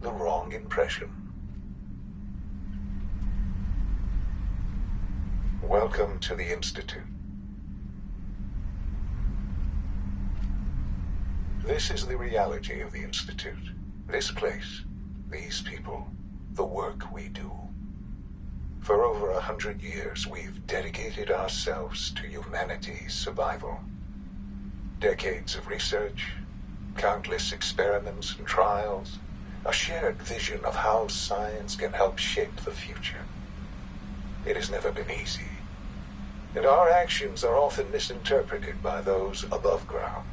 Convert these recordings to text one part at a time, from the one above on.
the wrong impression. Welcome to the Institute. This is the reality of the Institute. This place, these people, the work we do. For over 100 years, we've dedicated ourselves to humanity's survival. Decades of research, countless experiments and trials, a shared vision of how science can help shape the future. It has never been easy, and our actions are often misinterpreted by those above ground.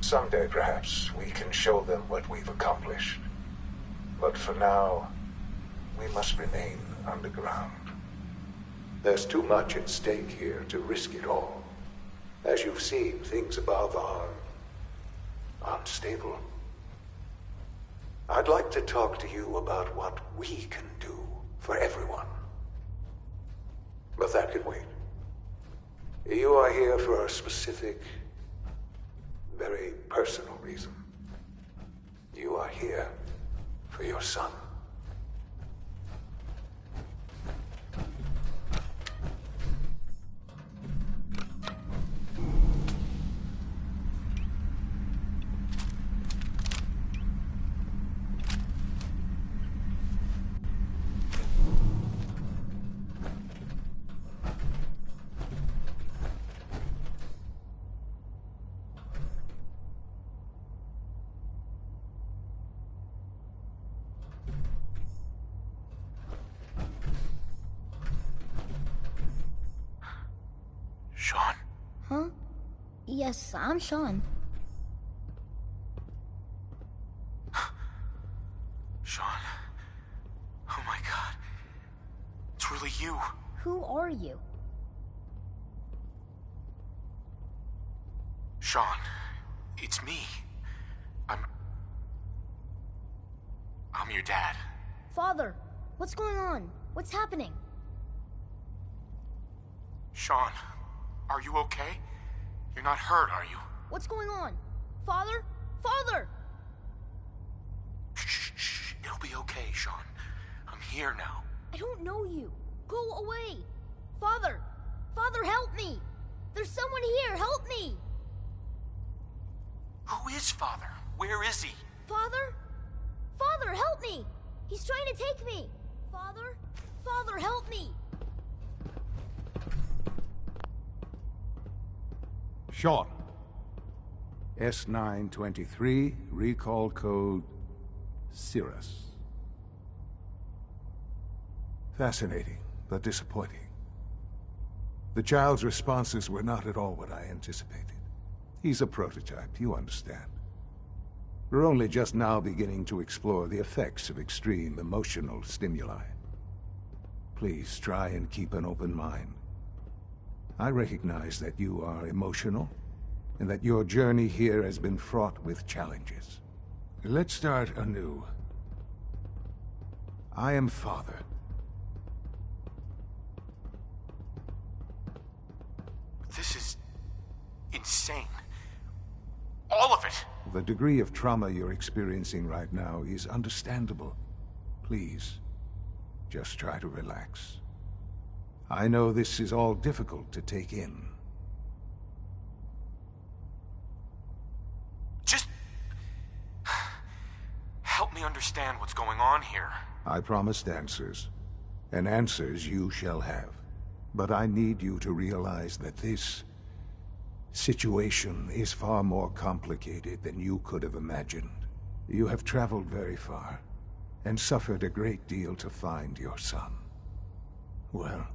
Someday, perhaps, we can show them what we've accomplished. But for now, we must remain underground. There's too much at stake here to risk it all. As you've seen, things above are unstable. I'd like to talk to you about what we can do for everyone. But that can wait. You are here for a specific, very personal reason. You are here for your son. Sean? Huh? Yes, I'm Sean. Sean? Oh my god. It's really you. Who are you? Sean, it's me. I'm your dad. Father, what's going on? What's happening? Sean, are you okay? You're not hurt, are you? What's going on? Father? Father! Shh. It'll be okay, Sean. I'm here now. I don't know you. Go away. Father! Father, help me! There's someone here, help me! Who is Father? Where is he? Father? Father, help me! He's trying to take me! Father? Father, help me! Sean. S923, recall code Cirrus. Fascinating, but disappointing. The child's responses were not at all what I anticipated. He's a prototype, you understand. We're only just now beginning to explore the effects of extreme emotional stimuli. Please try and keep an open mind. I recognize that you are emotional, and that your journey here has been fraught with challenges. Let's start anew. I am Father. This is insane. All of it! The degree of trauma you're experiencing right now is understandable. Please, just try to relax. I know this is all difficult to take in. Just help me understand what's going on here. I promised answers, and answers you shall have. But I need you to realize that this situation is far more complicated than you could have imagined. You have traveled very far, and suffered a great deal to find your son. Well,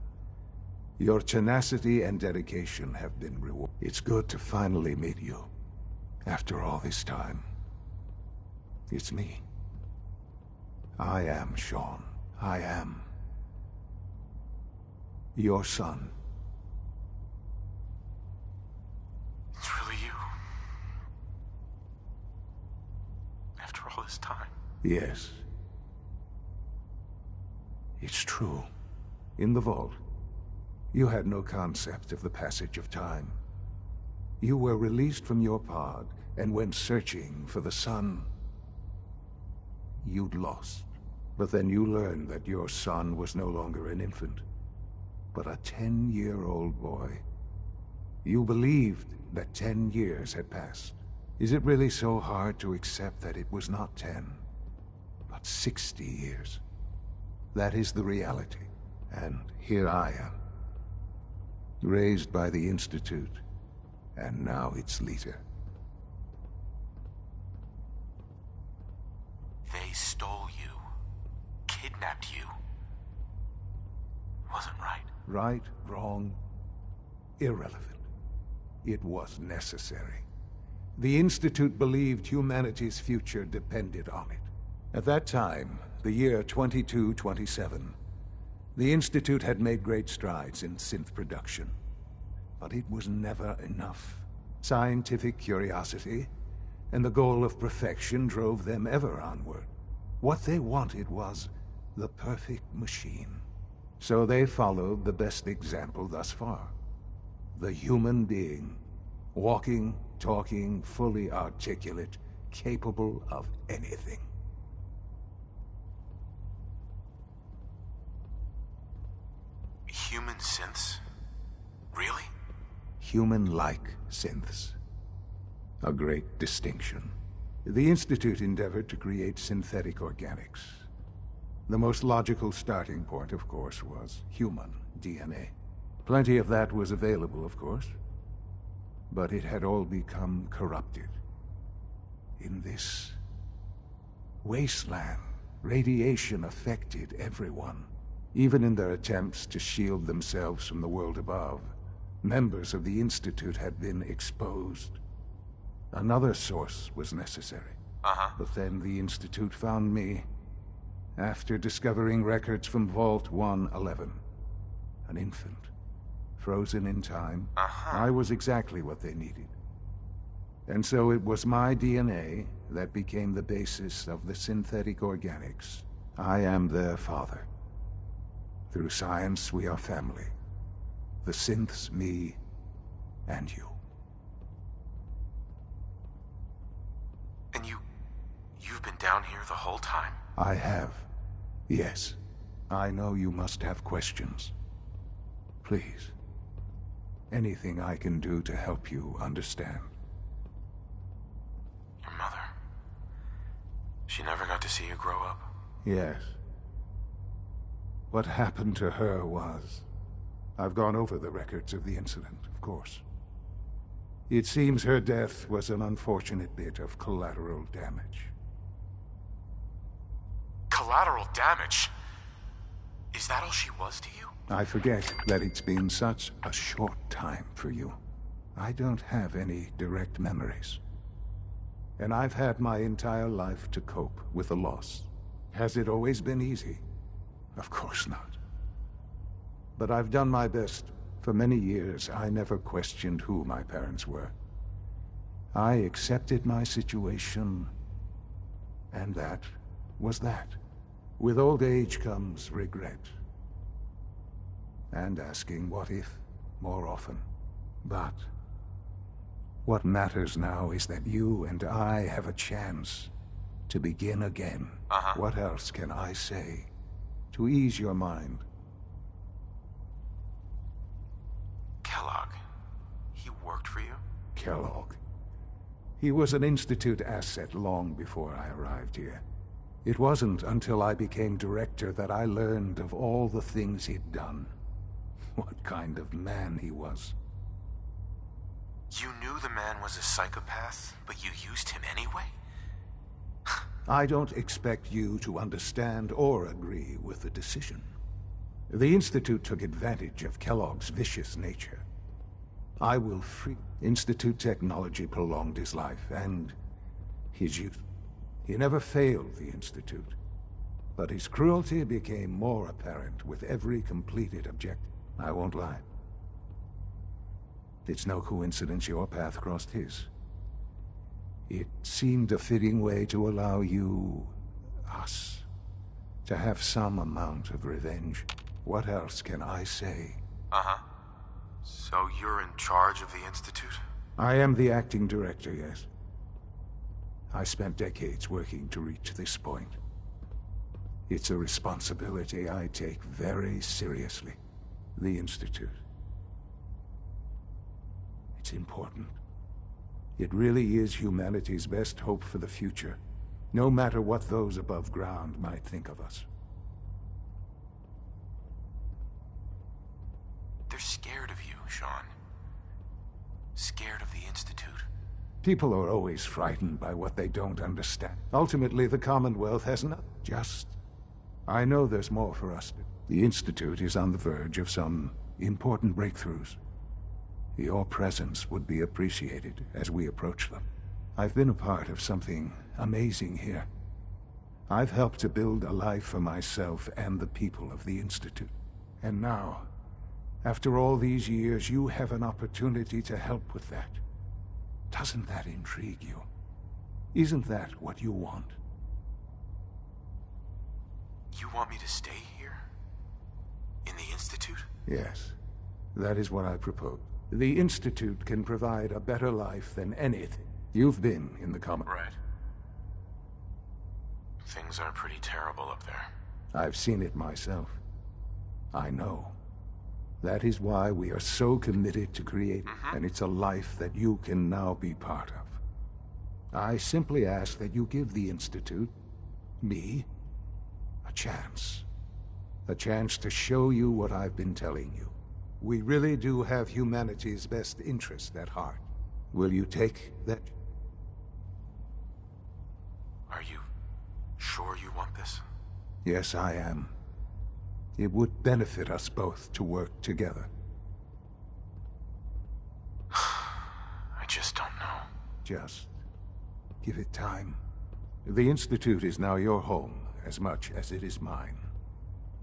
your tenacity and dedication have been rewarded. It's good to finally meet you, after all this time. It's me. I am Sean. I am your son. It's really you. After all this time. Yes. It's true. In the vault, you had no concept of the passage of time. You were released from your pod and went searching for the sun. you'd lost. But then you learned that your son was no longer an infant, but a 10-year-old boy. You believed that 10 years had passed. Is it really so hard to accept that it was not 10, but 60 years? That is the reality, and here I am, raised by the Institute, and now its leader. They stole you, kidnapped you. Wasn't right. Right, wrong, irrelevant. It was necessary. The Institute believed humanity's future depended on it. At that time, the year 2227, the Institute had made great strides in synth production. But it was never enough. Scientific curiosity and the goal of perfection drove them ever onward. What they wanted was the perfect machine. So they followed the best example thus far. The human being, walking, talking, fully articulate, capable of anything. Human synths? Really? Human-like synths. A great distinction. The Institute endeavored to create synthetic organics. The most logical starting point, of course, was human DNA. Plenty of that was available, of course. But it had all become corrupted. In this wasteland, radiation affected everyone. Even in their attempts to shield themselves from the world above, members of the Institute had been exposed. Another source was necessary. But then the Institute found me after discovering records from Vault 111. An infant, frozen in time. I was exactly what they needed. And so it was my DNA that became the basis of the synthetic organics. I am their father. Through science, we are family. The synths, me, and you. And you've been down here the whole time? I have. Yes. I know you must have questions. Please. Anything I can do to help you understand. Your mother. She never got to see you grow up? Yes. What happened to her was... I've gone over the records of the incident, of course. It seems her death was an unfortunate bit of collateral damage. Collateral damage? Is that all she was to you? I forget that it's been such a short time for you. I don't have any direct memories. And I've had my entire life to cope with the loss. Has it always been easy? Of course not. But I've done my best. For many years, I never questioned who my parents were. I accepted my situation, and that was that. With old age comes regret. And asking what if more often. But what matters now is that you and I have a chance to begin again. What else can I say to ease your mind? Kellogg. He worked for you? Kellogg. He was an Institute asset long before I arrived here. It wasn't until I became director that I learned of all the things he'd done. What kind of man he was. You knew the man was a psychopath, but you used him anyway? I don't expect you to understand or agree with the decision. The Institute took advantage of Kellogg's vicious nature. I will free... Institute technology prolonged his life and his youth. He never failed the Institute, but his cruelty became more apparent with every completed objective. I won't lie. It's no coincidence your path crossed his. It seemed a fitting way to allow you, us, to have some amount of revenge. What else can I say? So you're in charge of the Institute? I am the acting director, yes. I spent decades working to reach this point. It's a responsibility I take very seriously. The Institute. It's important. It really is humanity's best hope for the future, no matter what those above ground might think of us. They're scared of you, Sean. Scared of the Institute. People are always frightened by what they don't understand. Ultimately, the Commonwealth has not just... I know there's more for us. The Institute is on the verge of some important breakthroughs. Your presence would be appreciated as we approach them. I've been a part of something amazing here. I've helped to build a life for myself and the people of the Institute. And now, after all these years, you have an opportunity to help with that. Doesn't that intrigue you? Isn't that what you want? You want me to stay here? In the Institute? Yes, that is what I propose. The Institute can provide a better life than anything. You've been in the Right. Things are pretty terrible up there. I've seen it myself. I know. That is why we are so committed to creating, and it's a life that you can now be part of. I simply ask that you give the Institute, me, a chance. A chance to show you what I've been telling you. We really do have humanity's best interest at heart. Will you take that? Are you sure you want this? Yes, I am. It would benefit us both to work together. I just don't know. Just give it time. The Institute is now your home as much as it is mine.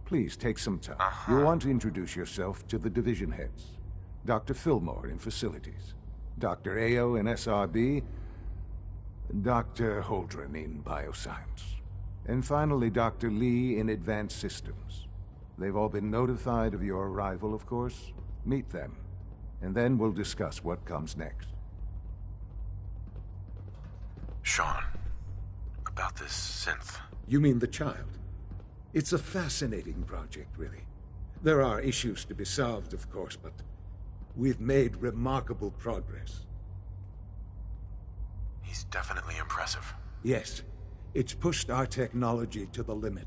Please take some time. You'll want to introduce yourself to the division heads. Dr. Fillmore in Facilities, Dr. Ayo in SRB, Dr. Holdren in Bioscience, and finally Dr. Lee in Advanced Systems. They've all been notified of your arrival, of course. Meet them, and then we'll discuss what comes next. Sean, about this synth. You mean the child? It's a fascinating project, really. There are issues to be solved, of course, but we've made remarkable progress. He's definitely impressive. Yes, it's pushed our technology to the limit.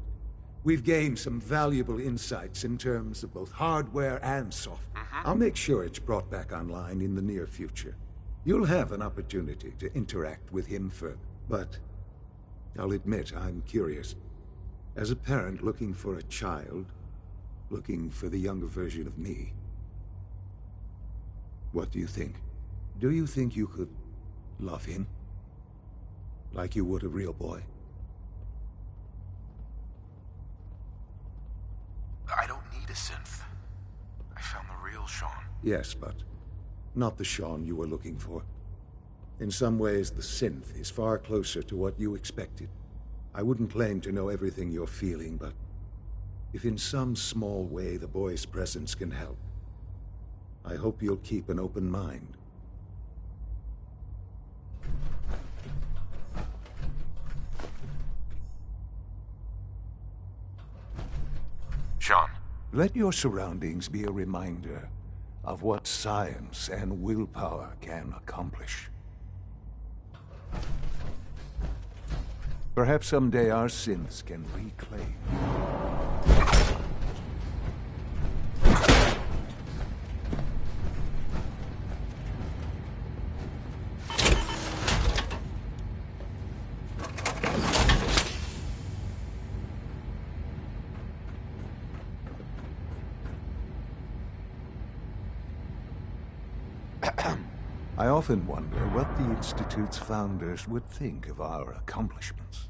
We've gained some valuable insights in terms of both hardware and software. I'll make sure it's brought back online in the near future. You'll have an opportunity to interact with him further. But I'll admit I'm curious. As a parent looking for a child, looking for the younger version of me, what do you think? Do you think you could love him? Like you would a real boy? I don't need a synth. I found the real Sean. Yes, but not the Sean you were looking for. In some ways, the synth is far closer to what you expected. I wouldn't claim to know everything you're feeling, but if in some small way the boy's presence can help, I hope you'll keep an open mind. Sean. Let your surroundings be a reminder of what science and willpower can accomplish. Perhaps someday our synths can reclaim. I often wonder what the Institute's founders would think of our accomplishments.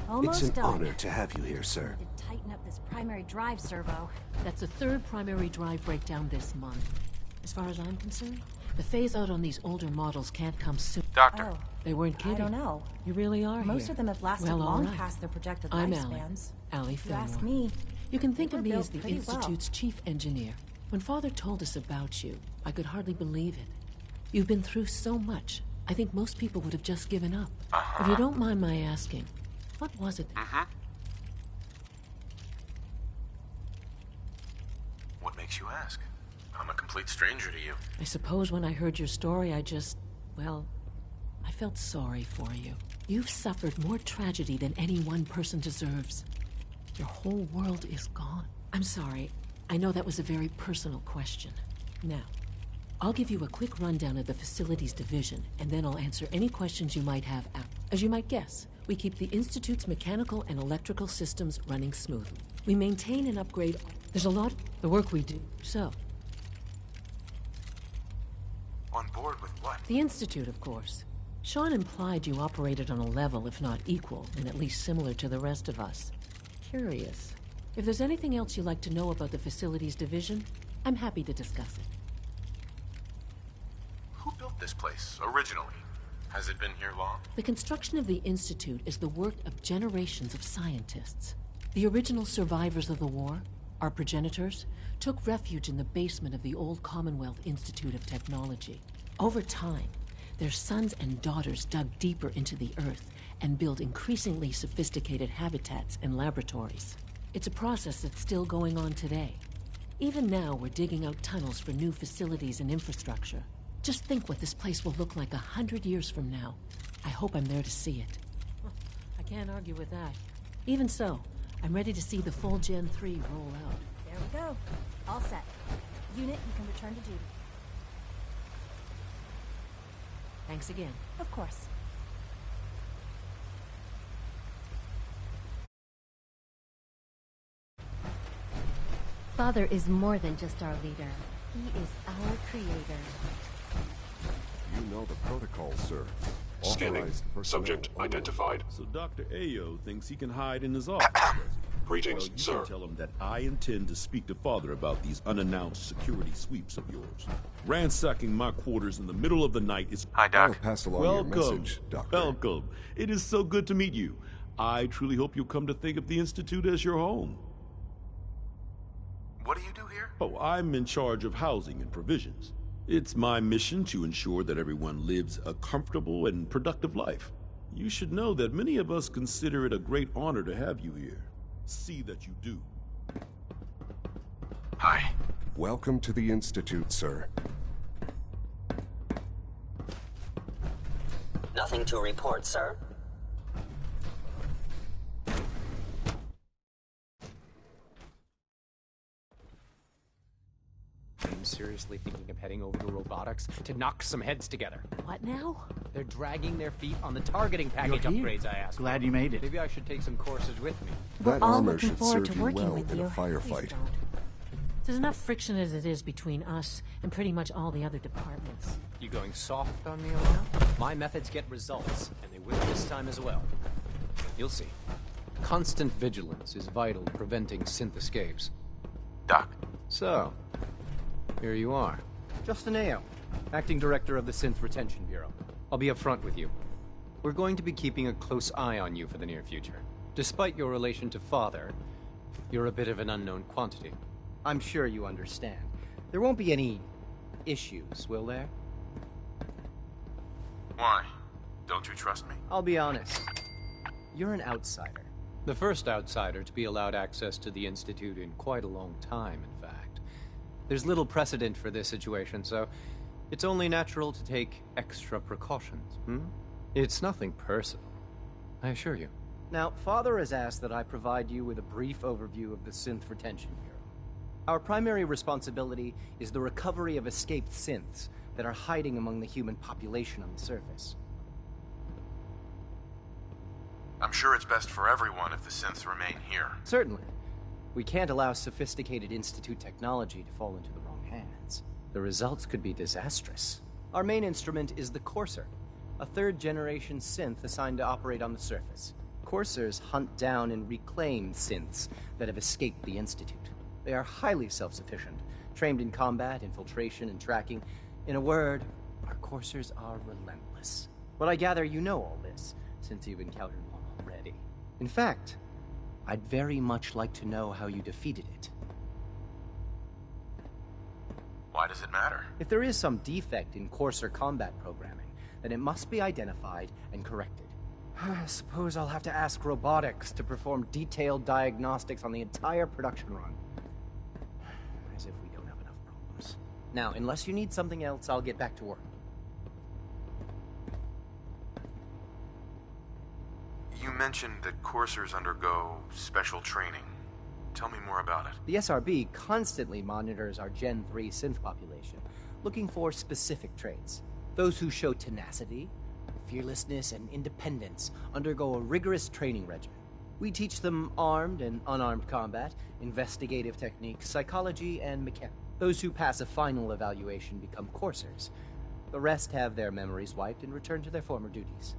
Almost It's an done. honor to have you here, sir. To tighten up this primary drive servo. That's the third primary drive breakdown this month. As far as I'm concerned, the phase-out on these older models can't come soon. Doctor. Oh, They weren't I kidding. don't know. You really are Most here. of them have lasted Well, all long right. past their projected I'm lifespans. Allie If you Fillmore. ask me, You can think they of were me as built the pretty well. Institute's chief engineer. When Father told us about you, I could hardly believe it. You've been through so much. I think most people would have just given up. If you don't mind my asking, what was it? What makes you ask? I'm a complete stranger to you. I suppose when I heard your story, well, I felt sorry for you. You've suffered more tragedy than any one person deserves. Your whole world is gone. I'm sorry. I know that was a very personal question. Now, I'll give you a quick rundown of the Facilities Division, and then I'll answer any questions you might have after. As you might guess, we keep the Institute's mechanical and electrical systems running smoothly. We maintain and upgrade. There's a lot of the work we do. So, On board with what? the Institute, of course. Sean implied you operated on a level, if not equal, and at least similar to the rest of us. Curious. If there's anything else you'd like to know about the Facilities Division, I'm happy to discuss it. Who built this place, originally? Has it been here long? The construction of the Institute is the work of generations of scientists. The original survivors of the war, our progenitors, took refuge in the basement of the old Commonwealth Institute of Technology. Over time, their sons and daughters dug deeper into the earth and built increasingly sophisticated habitats and laboratories. It's a process that's still going on today. Even now, we're digging out tunnels for new facilities and infrastructure. Just think what this place will look like 100 years from now. I hope I'm there to see it. I can't argue with that. Even so, I'm ready to see the full Gen 3 roll out. There we go. All set. Unit, you can return to duty. Thanks again. Of course. Father is more than just our leader. He is our creator. You know the protocol, sir. Scanning. Authorized personnel Subject only. identified. So Dr. Ayo thinks he can hide in his office. Greetings, Well, you sir. can tell him that I intend to speak to Father about these unannounced security sweeps of yours. Ransacking my quarters in the middle of the night is... Hi, I'll Doc. pass along Welcome. your message, Doctor. Welcome. It is so good to meet you. I truly hope you'll come to think of the Institute as your home. What do you do here? Oh, I'm in charge of housing and provisions. It's my mission to ensure that everyone lives a comfortable and productive life. You should know that many of us consider it a great honor to have you here. See that you do. Hi. Welcome to the Institute, sir. Nothing to report, sir. I'm seriously thinking of heading over to robotics to knock some heads together. What now? They're dragging their feet on the targeting package You're here. upgrades I asked. Glad for. you made it. Maybe I should take some courses with me. That all armor looking should forward serve to you working well with in you. a Please firefight. don't. There's enough friction as it is between us and pretty much all the other departments. You going soft on me, Alana? My methods get results, and they will this time as well. You'll see. Constant vigilance is vital to preventing synth escapes. Doc. So, here you are. Justin Ayo, Acting Director of the Synth Retention Bureau. I'll be upfront with you. We're going to be keeping a close eye on you for the near future. Despite your relation to Father, you're a bit of an unknown quantity. I'm sure you understand. There won't be any issues, will there? Why? Don't you trust me? I'll be honest. You're an outsider. The first outsider to be allowed access to the Institute in quite a long time, in fact. There's little precedent for this situation, so it's only natural to take extra precautions, It's nothing personal, I assure you. Now, Father has asked that I provide you with a brief overview of the Synth Retention Bureau. Our primary responsibility is the recovery of escaped synths that are hiding among the human population on the surface. I'm sure it's best for everyone if the synths remain here. Certainly. We can't allow sophisticated Institute technology to fall into the wrong hands. The results could be disastrous. Our main instrument is the Courser, a third-generation synth assigned to operate on the surface. Coursers hunt down and reclaim synths that have escaped the Institute. They are highly self-sufficient, trained in combat, infiltration, and tracking. In a word, our Coursers are relentless. But I gather you know all this, since you've encountered one already. In fact, I'd very much like to know how you defeated it. Why does it matter? If there is some defect in Courser combat programming, then it must be identified and corrected. I suppose I'll have to ask robotics to perform detailed diagnostics on the entire production run. As if we don't have enough problems. Now, unless you need something else, I'll get back to work. You mentioned that coursers undergo special training. Tell me more about it. The SRB constantly monitors our Gen 3 synth population, looking for specific traits. Those who show tenacity, fearlessness, and independence undergo a rigorous training regimen. We teach them armed and unarmed combat, investigative techniques, psychology, and mechanics. Those who pass a final evaluation become coursers. The rest have their memories wiped and return to their former duties.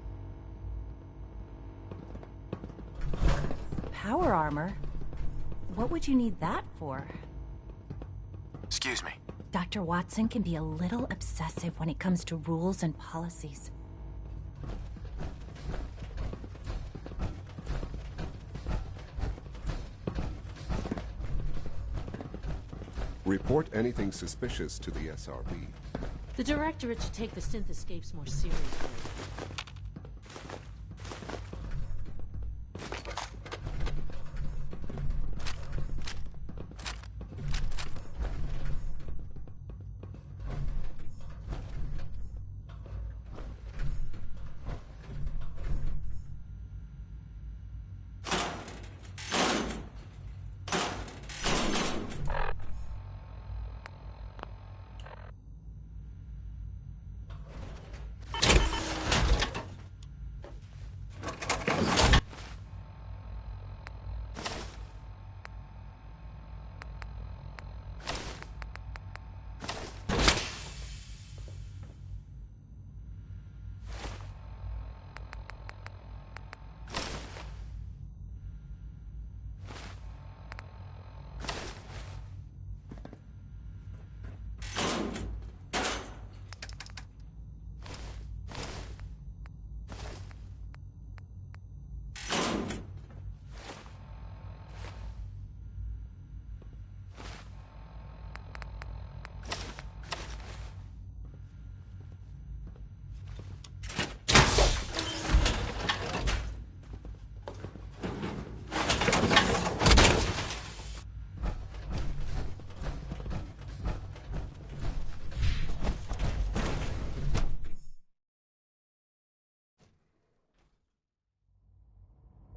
Power armor? What would you need that for? Excuse me. Dr. Watson can be a little obsessive when it comes to rules and policies. Report anything suspicious to the SRB. The Directorate should take the synth escapes more seriously.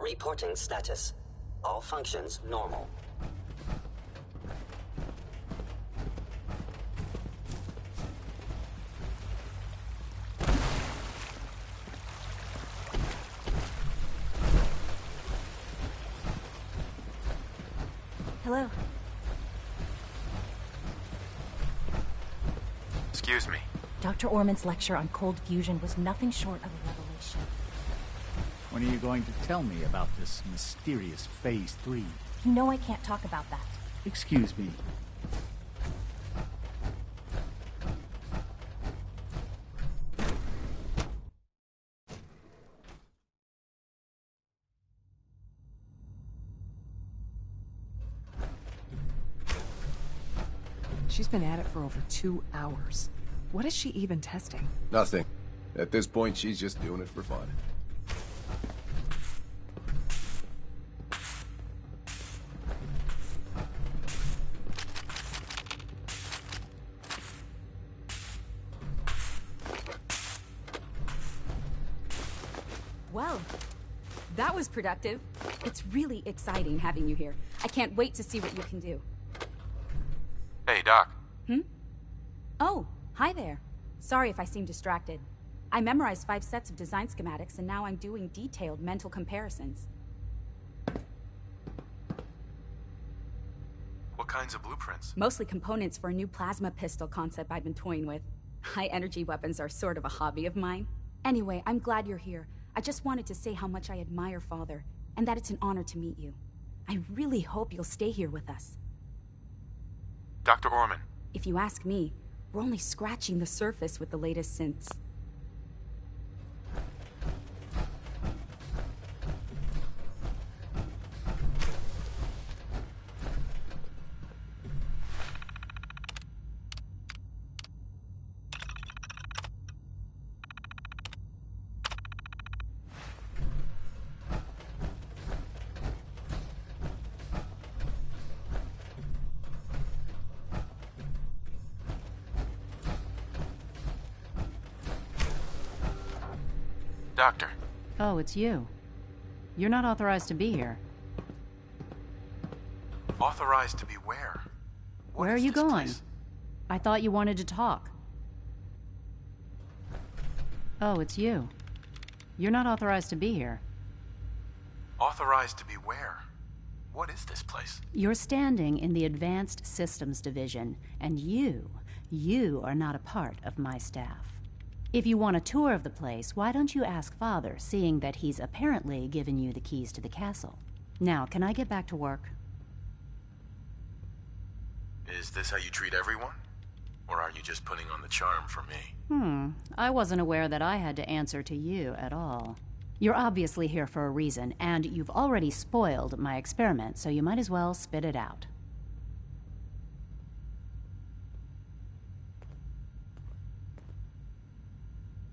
Reporting status. All functions normal. Hello. Excuse me. Dr. Orman's lecture on cold fusion was nothing short of a revelation. When are you going to tell me about this mysterious Phase 3? You know I can't talk about that. Excuse me. She's been at it for over 2 hours. What is she even testing? Nothing. At this point, she's just doing it for fun. Well, that was productive. It's really exciting having you here. I can't wait to see what you can do. Hey, Doc. Oh, hi there. Sorry if I seem distracted. I memorized 5 sets of design schematics, and now I'm doing detailed mental comparisons. What kinds of blueprints? Mostly components for a new plasma pistol concept I've been toying with. High-energy weapons are sort of a hobby of mine. Anyway, I'm glad you're here. I just wanted to say how much I admire Father, and that it's an honor to meet you. I really hope you'll stay here with us. Dr. Orman. If you ask me, we're only scratching the surface with the latest synths. Doctor. Oh, it's you. You're not authorized to be here. Authorized to be where? Where are you going? I thought you wanted to talk. Oh, it's you. You're not authorized to be here. Authorized to be where? What is this place? You're standing in the Advanced Systems Division, and you are not a part of my staff. If you want a tour of the place, why don't you ask Father, seeing that he's apparently given you the keys to the castle? Now, can I get back to work? Is this how you treat everyone? Or are you just putting on the charm for me? I wasn't aware that I had to answer to you at all. You're obviously here for a reason, and you've already spoiled my experiment, so you might as well spit it out.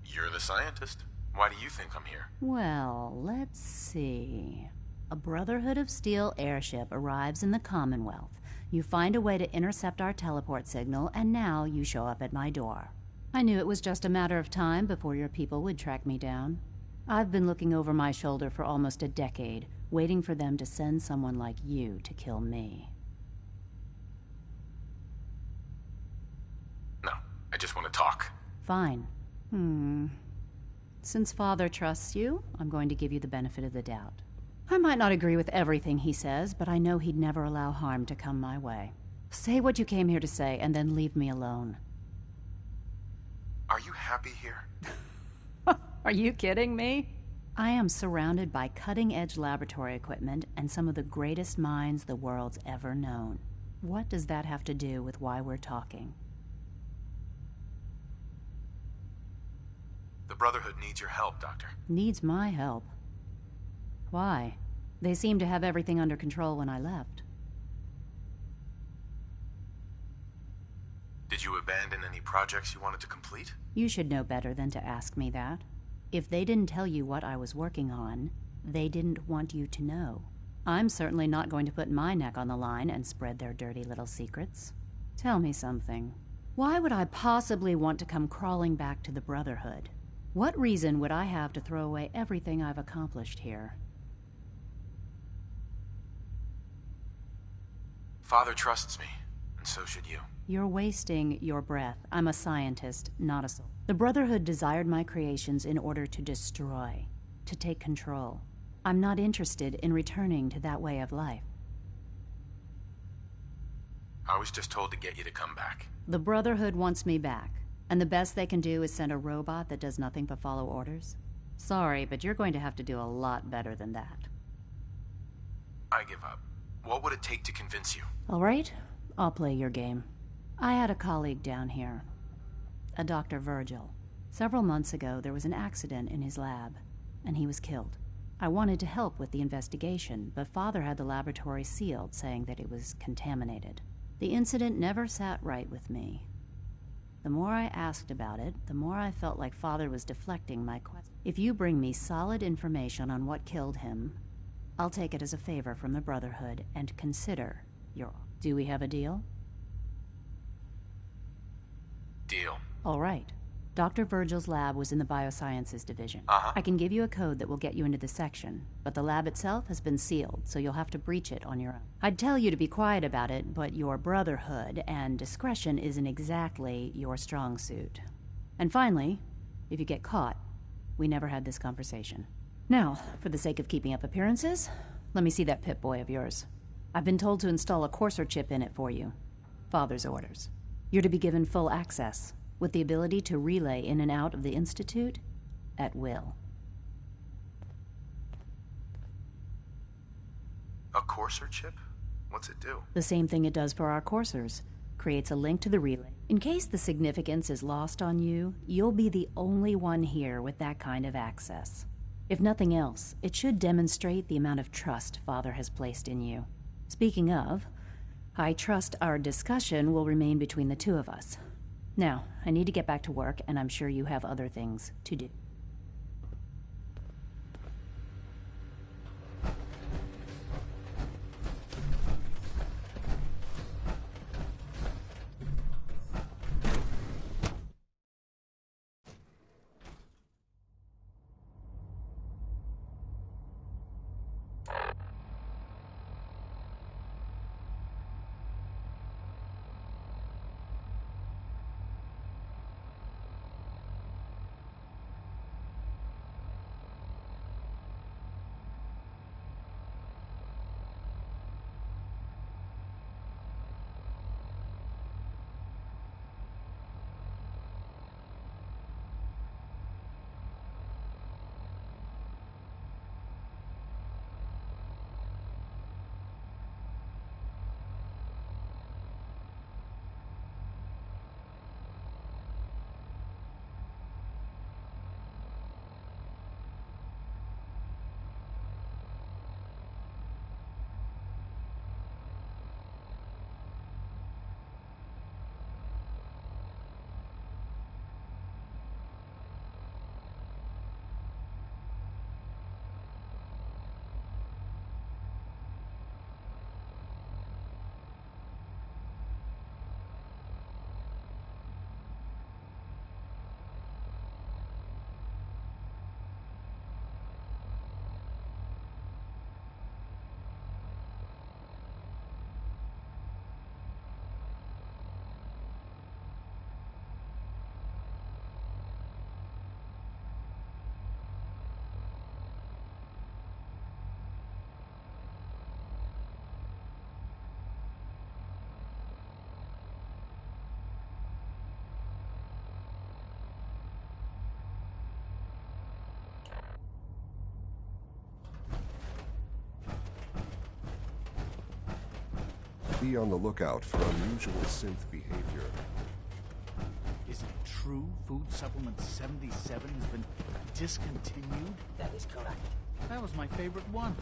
You're the scientist. Why do you think I'm here? Well, let's see. A Brotherhood of Steel airship arrives in the Commonwealth. You find a way to intercept our teleport signal, and now you show up at my door. I knew it was just a matter of time before your people would track me down. I've been looking over my shoulder for almost a decade, waiting for them to send someone like you to kill me. No, I just want to talk. Fine. Since Father trusts you, I'm going to give you the benefit of the doubt. I might not agree with everything he says, but I know he'd never allow harm to come my way. Say what you came here to say, and then leave me alone. Are you happy here? Are you kidding me? I am surrounded by cutting-edge laboratory equipment and some of the greatest minds the world's ever known. What does that have to do with why we're talking? The Brotherhood needs your help, Doctor. Needs my help? Why? They seemed to have everything under control when I left. Did you abandon any projects you wanted to complete? You should know better than to ask me that. If they didn't tell you what I was working on, they didn't want you to know. I'm certainly not going to put my neck on the line and spread their dirty little secrets. Tell me something. Why would I possibly want to come crawling back to the Brotherhood? What reason would I have to throw away everything I've accomplished here? Father trusts me, and so should you. You're wasting your breath. I'm a scientist, not a soul. The Brotherhood desired my creations in order to destroy, to take control. I'm not interested in returning to that way of life. I was just told to get you to come back. The Brotherhood wants me back, and the best they can do is send a robot that does nothing but follow orders. Sorry, but you're going to have to do a lot better than that. I give up. What would it take to convince you? All right, I'll play your game. I had a colleague down here, a Dr. Virgil. Several months ago, there was an accident in his lab, and he was killed. I wanted to help with the investigation, but Father had the laboratory sealed, saying that it was contaminated. The incident never sat right with me. The more I asked about it, the more I felt like Father was deflecting my question. If you bring me solid information on what killed him, I'll take it as a favor from the Brotherhood and consider your... Do we have a deal? Deal. All right. Dr. Virgil's lab was in the Biosciences Division. Uh-huh. I can give you a code that will get you into the section, but the lab itself has been sealed, so you'll have to breach it on your own. I'd tell you to be quiet about it, but your Brotherhood and discretion isn't exactly your strong suit. And finally, if you get caught, we never had this conversation. Now, for the sake of keeping up appearances, let me see that Pip-Boy of yours. I've been told to install a courser chip in it for you. Father's orders. You're to be given full access, with the ability to relay in and out of the Institute at will. Courser chip? What's it do? The same thing it does for our coursers. Creates a link to the relay. In case the significance is lost on you, you'll be the only one here with that kind of access. If nothing else, it should demonstrate the amount of trust Father has placed in you. Speaking of, I trust our discussion will remain between the two of us. Now, I need to get back to work, and I'm sure you have other things to do. Be on the lookout for unusual synth behavior. Is it true Food Supplement 77 has been discontinued? That is correct. That was my favorite one.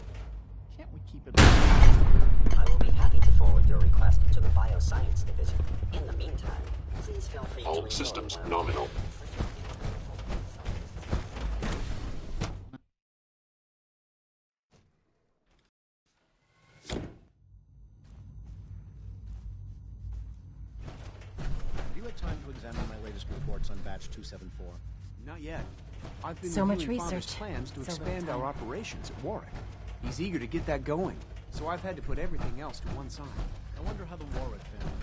Can't we keep it? I will be happy to forward your request to the Bioscience Division. In the meantime, please feel free to... All systems nominal. Time to examine my latest reports on batch 274? Not yet. I've been so much reviewing Father's research. plans to So expand our operations at Warwick. He's eager to get that going, so I've had to put everything else to one side. I wonder how the Warwick family...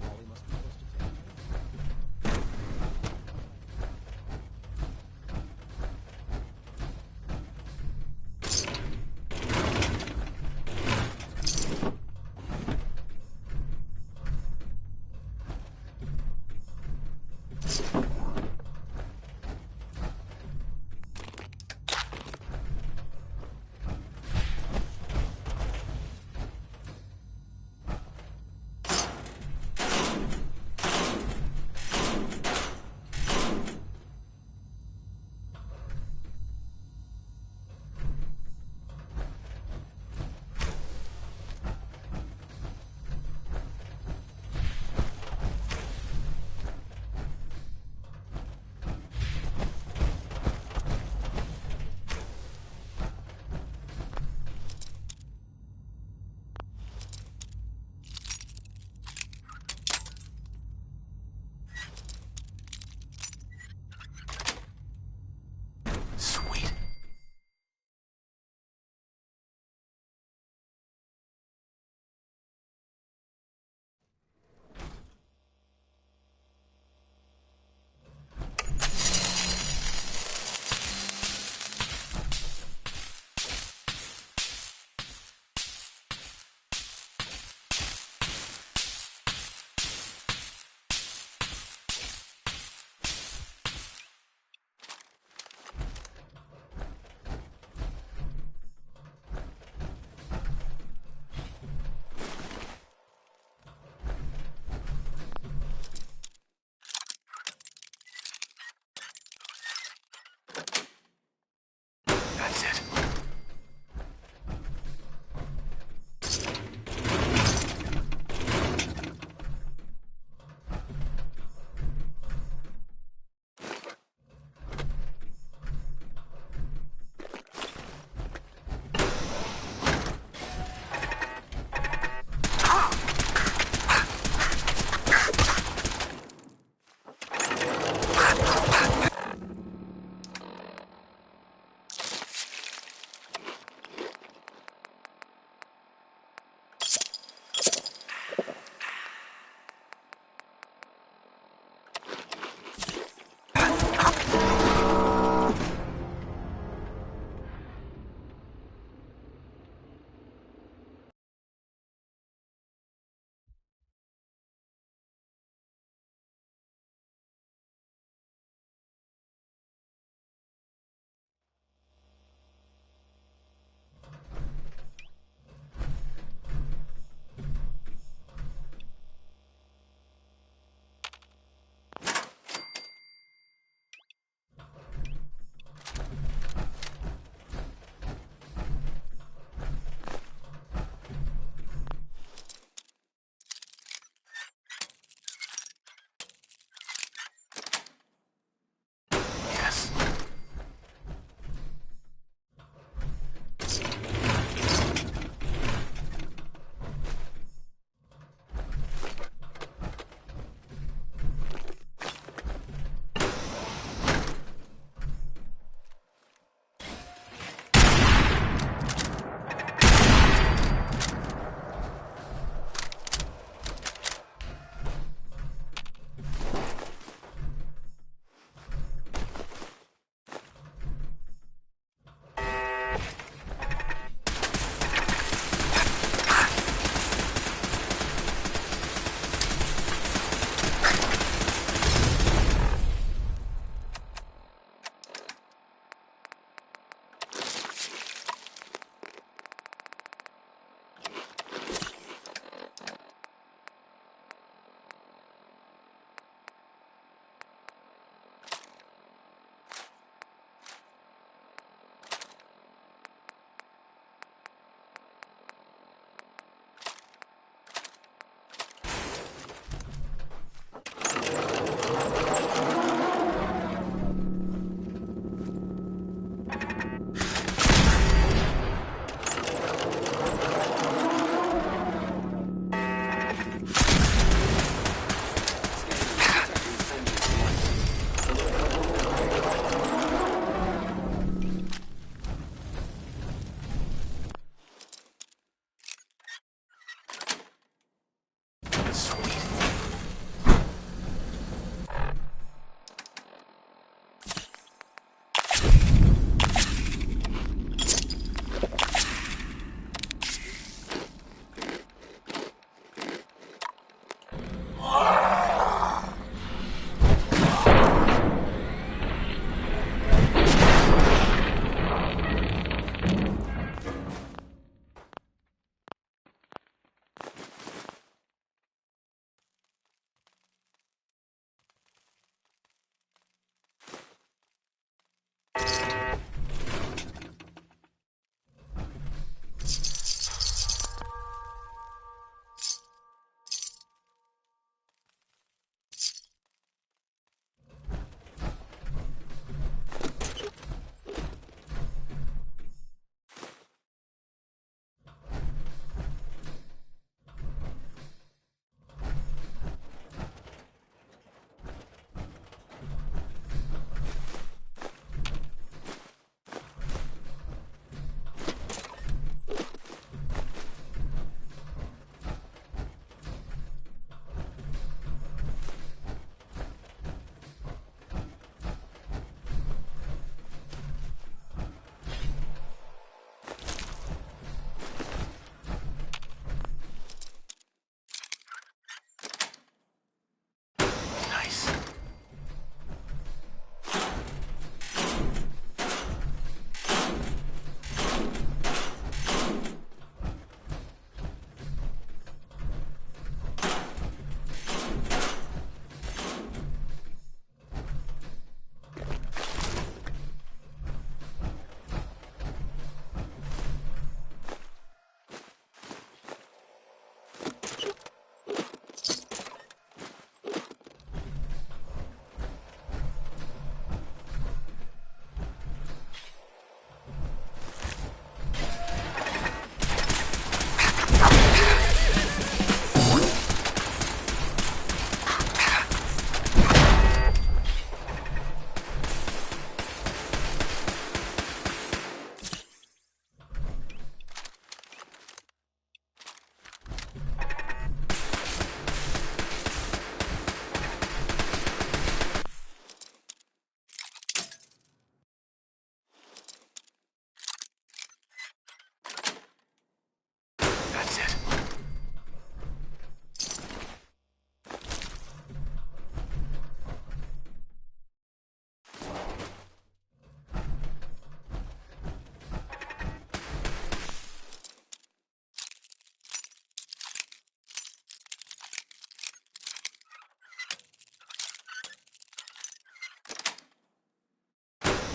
Wally must be close to taking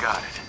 Got it.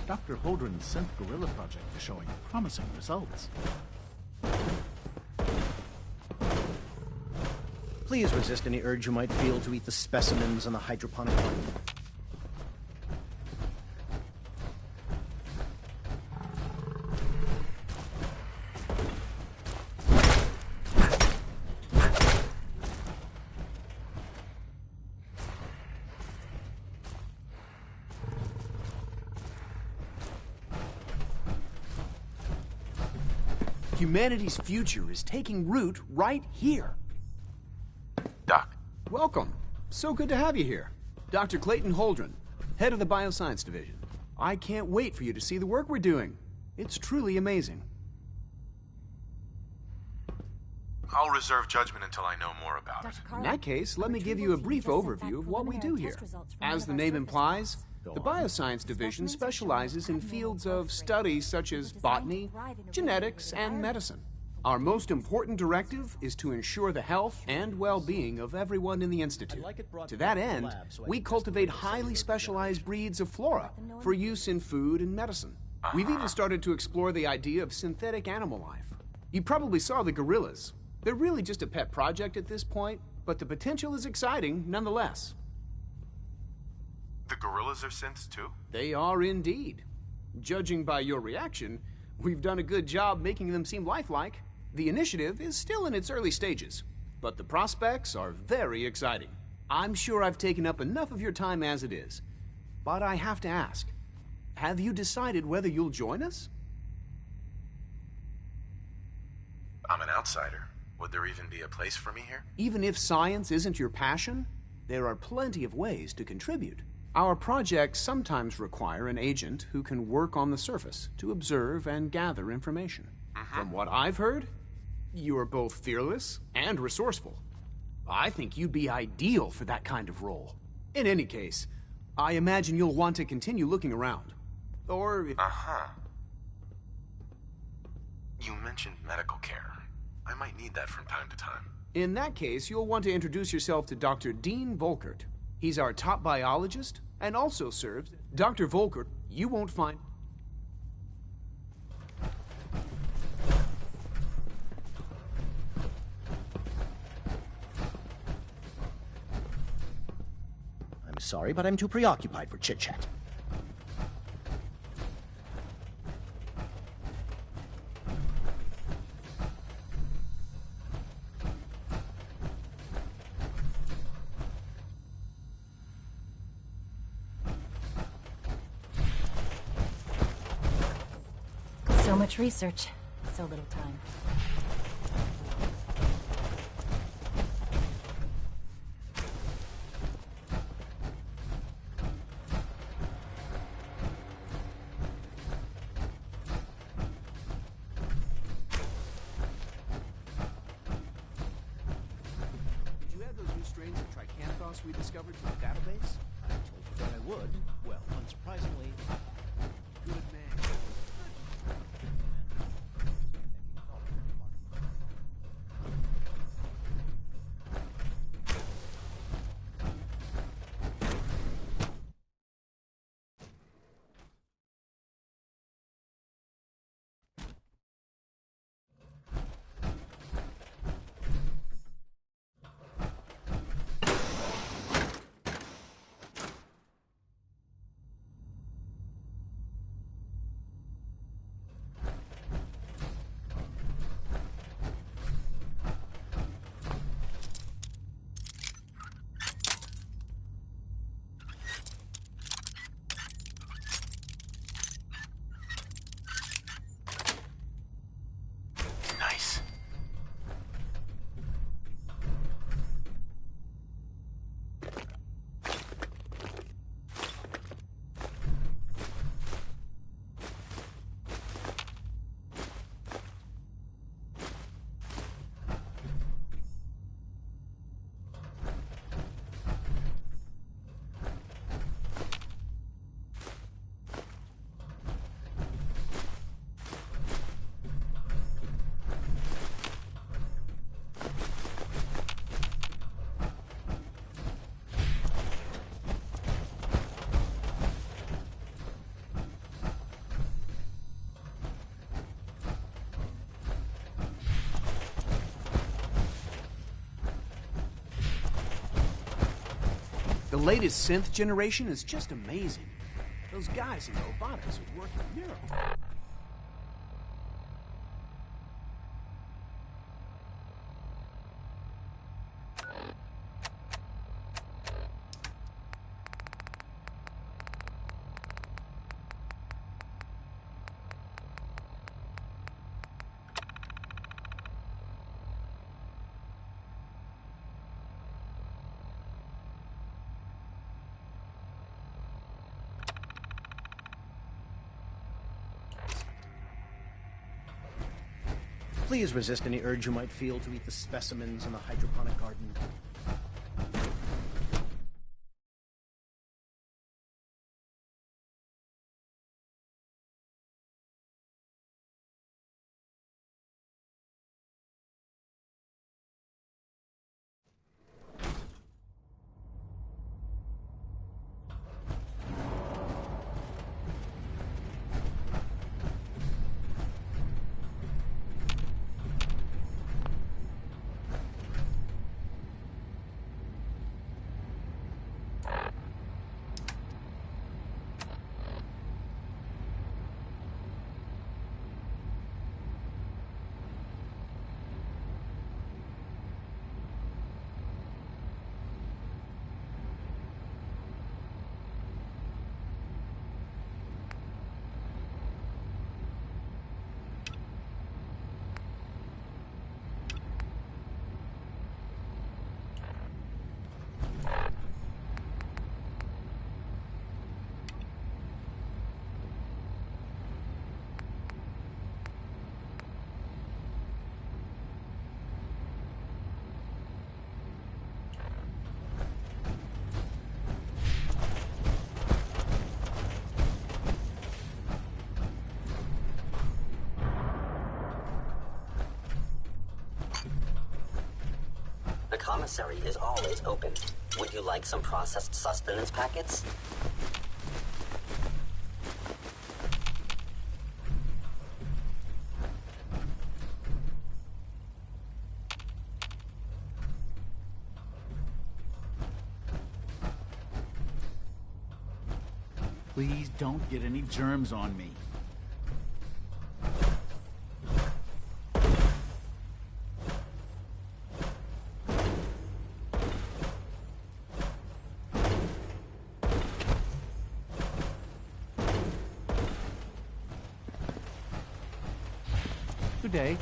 Dr. Holdren's synth gorilla project is showing promising results. Please resist any urge you might feel to eat the specimens on the hydroponic farm. Humanity's future is taking root right here. Doc. Welcome. So good to have you here. Dr. Clayton Holdren, head of the Bioscience Division. I can't wait for you to see the work we're doing. It's truly amazing. I'll reserve judgment until I know more about it. In that case, let me give you a brief overview of what we do here. As the name implies, the Bioscience Division specializes in fields of study such as botany, genetics, and medicine. Our most important directive is to ensure the health and well-being of everyone in the Institute. To that end, we cultivate highly specialized breeds of flora for use in food and medicine. We've even started to explore the idea of synthetic animal life. You probably saw the gorillas. They're really just a pet project at this point, but the potential is exciting nonetheless. The gorillas are synths too? They are indeed. Judging by your reaction, we've done a good job making them seem lifelike. The initiative is still in its early stages, but the prospects are very exciting. I'm sure I've taken up enough of your time as it is, but I have to ask, have you decided whether you'll join us? I'm an outsider. Would there even be a place for me here? Even if science isn't your passion, there are plenty of ways to contribute. Our projects sometimes require an agent who can work on the surface to observe and gather information. From what I've heard, you are both fearless and resourceful. I think you'd be ideal for that kind of role. In any case, I imagine you'll want to continue looking around. Or if... You mentioned medical care. I might need that from time to time. In that case, you'll want to introduce yourself to Dr. Dean Volkert. He's our top biologist and also serves... Dr. Volkert, you won't find... I'm sorry, but I'm too preoccupied for chit-chat. So much research, so little time. Did you add those new strains of tricanthos we discovered to the database? I told you that I would. Well, unsurprisingly, Good man. The latest synth generation is just amazing. Those guys in robotics are working miracles. Please resist any urge you might feel to eat the specimens in the hydroponic garden. The commissary is always open. Would you like some processed sustenance packets? Please don't get any germs on me. Good day.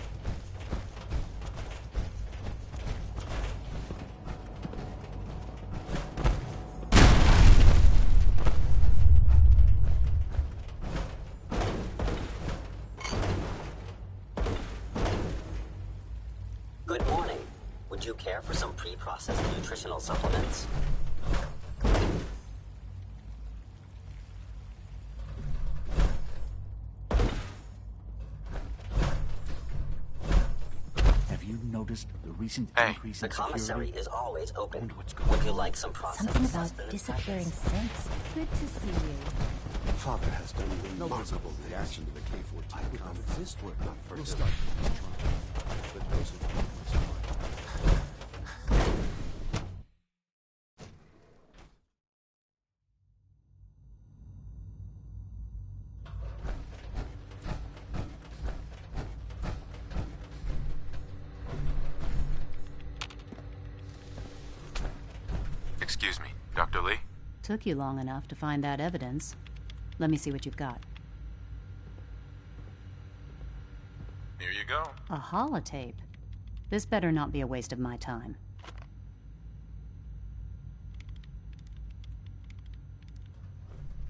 Good morning. Would you care for some pre-processed nutritional supplements? The recent increase the in commissary security? is always open. Would you like some processed Something about sustenance disappearing packets? synths. Good to see you. Father has done a remarkable reaction to the K-14 comments. This work Not for will him. start. But those who Excuse me, Dr. Lee? Took you long enough to find that evidence. Let me see what you've got. Here you go. A holotape. This better not be a waste of my time.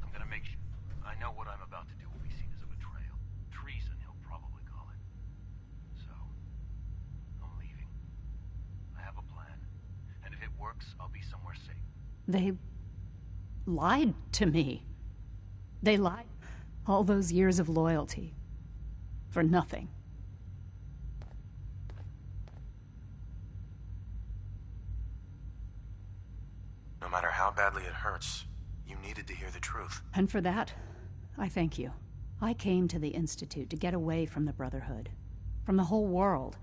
I'm gonna make sure. I know what I'm about to do will be seen as a betrayal. Treason, he'll probably call it. So, I'm leaving. I have a plan. And if it works, I'll be somewhere safe. They lied to me. They lied all those years of loyalty. For nothing. No matter how badly it hurts, you needed to hear the truth. And for that, I thank you. I came to the Institute to get away from the Brotherhood. From the whole world.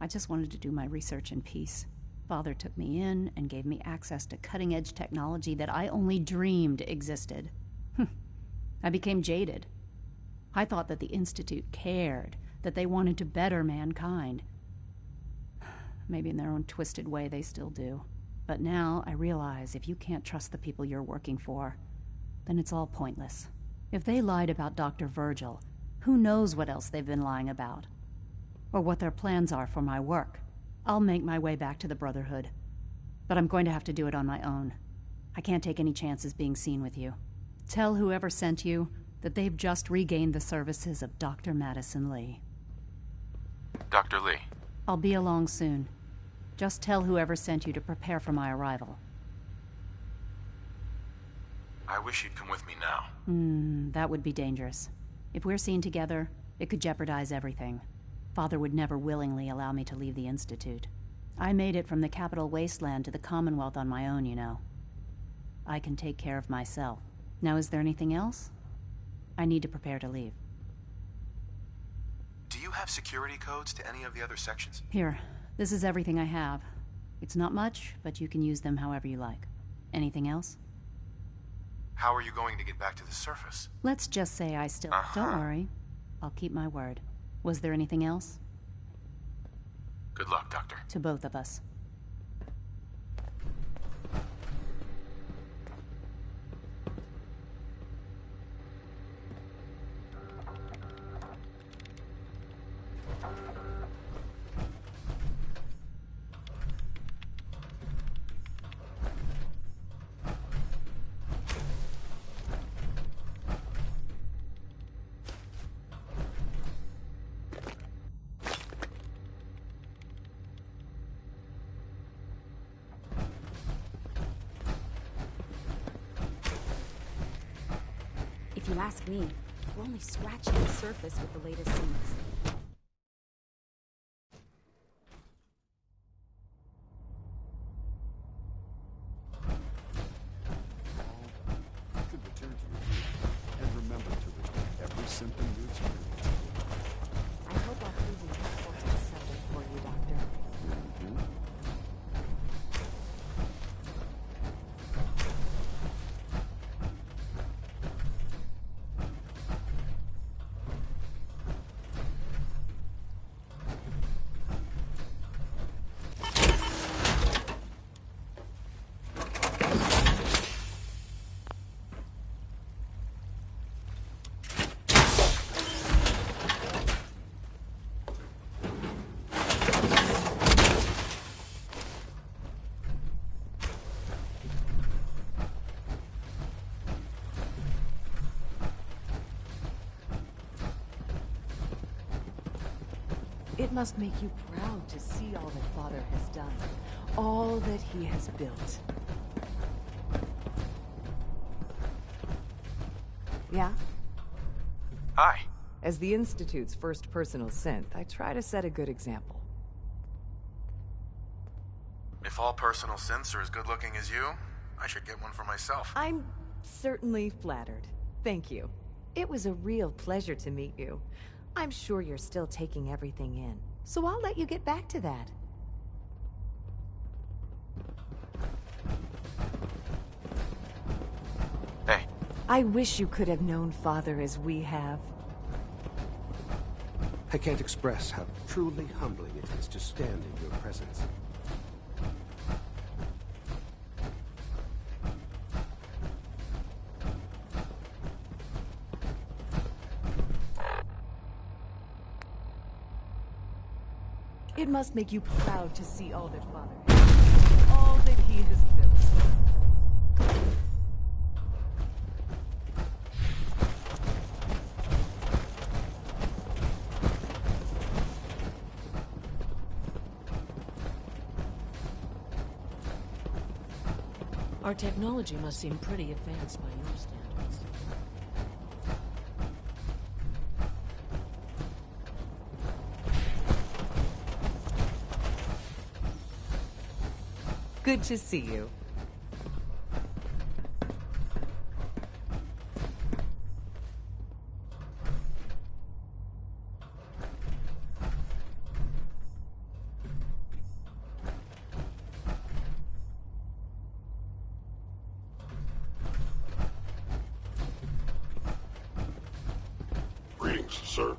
I just wanted to do my research in peace. Father took me in and gave me access to cutting-edge technology that I only dreamed existed. I became jaded. I thought that the Institute cared, that they wanted to better mankind. Maybe in their own twisted way they still do. But now I realize if you can't trust the people you're working for, then it's all pointless. If they lied about Dr. Virgil, who knows what else they've been lying about? Or what their plans are for my work. I'll make my way back to the Brotherhood. But I'm going to have to do it on my own. I can't take any chances being seen with you. Tell whoever sent you that they've just regained the services of Dr. Madison Lee. Dr. Lee. I'll be along soon. Just tell whoever sent you to prepare for my arrival. I wish you'd come with me now. That would be dangerous. If we're seen together, it could jeopardize everything. Father would never willingly allow me to leave the Institute. I made it from the Capital Wasteland to the Commonwealth on my own, you know. I can take care of myself. Now, is there anything else? I need to prepare to leave. Do you have security codes to any of the other sections? Here, this is everything I have. It's not much, but you can use them however you like. Anything else? How are you going to get back to the surface? Let's just say I still... Don't worry. I'll keep my word. Was there anything else? Good luck, Doctor. To both of us. If you ask me, we're only scratching the surface with the latest scenes. You should return to review and remember to report every symptom you experience. I hope I'll prove useful to the subject for you, Doctor. It must make you proud to see all that Father has done, all that he has built. Yeah? Hi. As the Institute's first personal synth, I try to set a good example. If all personal synths are as good-looking as you, I should get one for myself. I'm certainly flattered. Thank you. It was a real pleasure to meet you. I'm sure you're still taking everything in, so I'll let you get back to that. Hey. I wish you could have known Father as we have. I can't express how truly humbling it is to stand in your presence. It must make you proud to see all that Father has, all that he has built. Our technology must seem pretty advanced by your standards. Good to see you. orders, sir.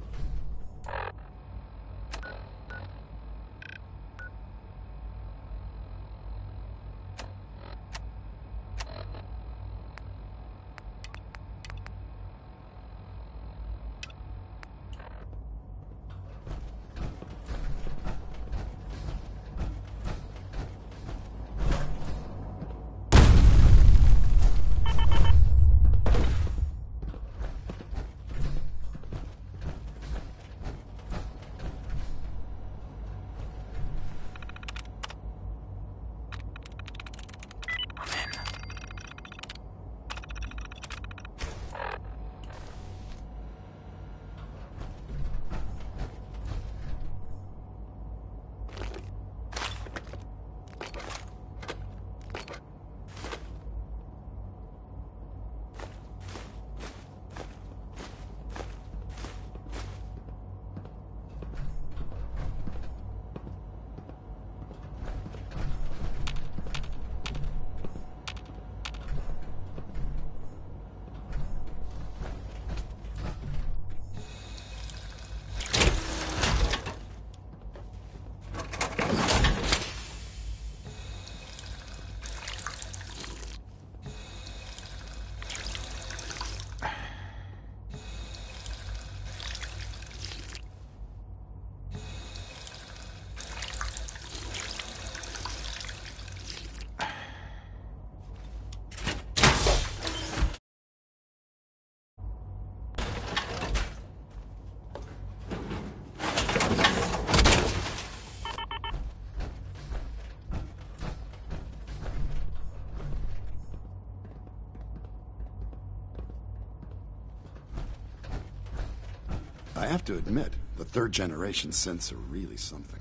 I have to admit, the third-generation synths are really something.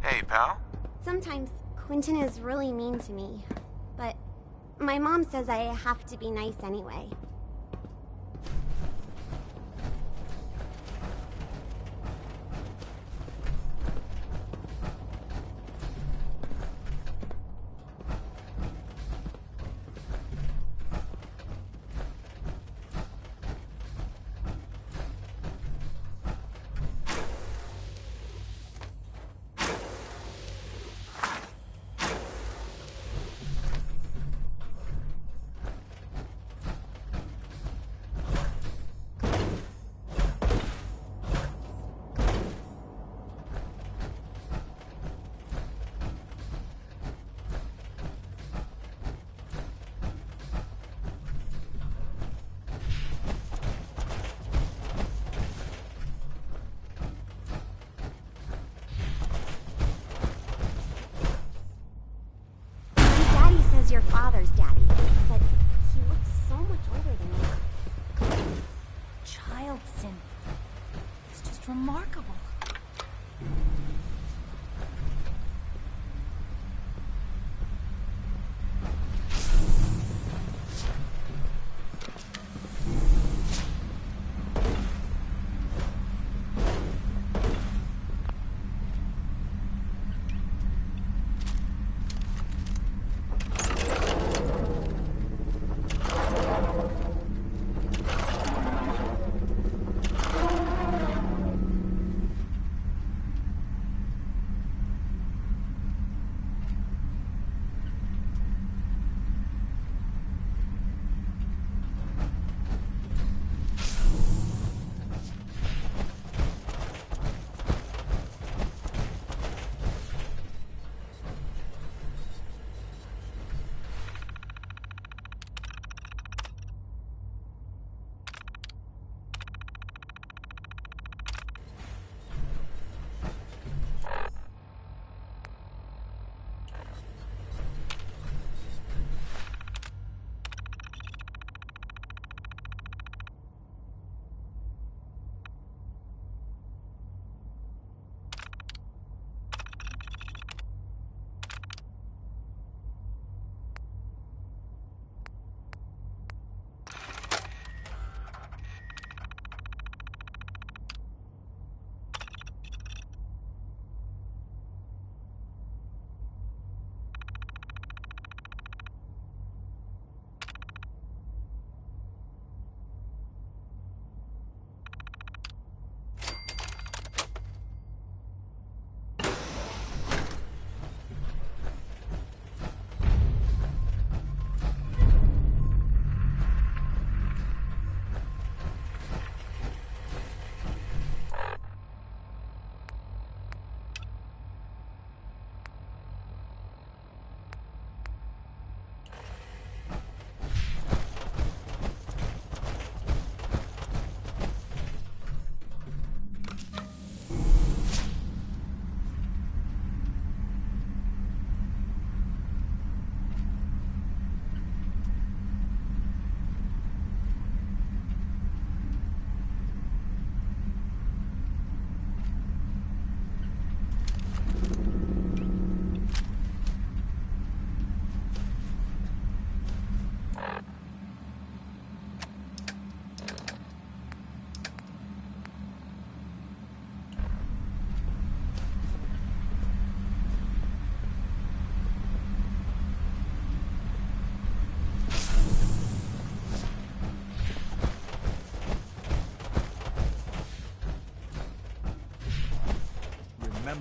Hey, pal? Sometimes Quentin is really mean to me, but my mom says I have to be nice anyway. Your father's daddy, but he looks so much older than me. Child synth. It's just remarkable.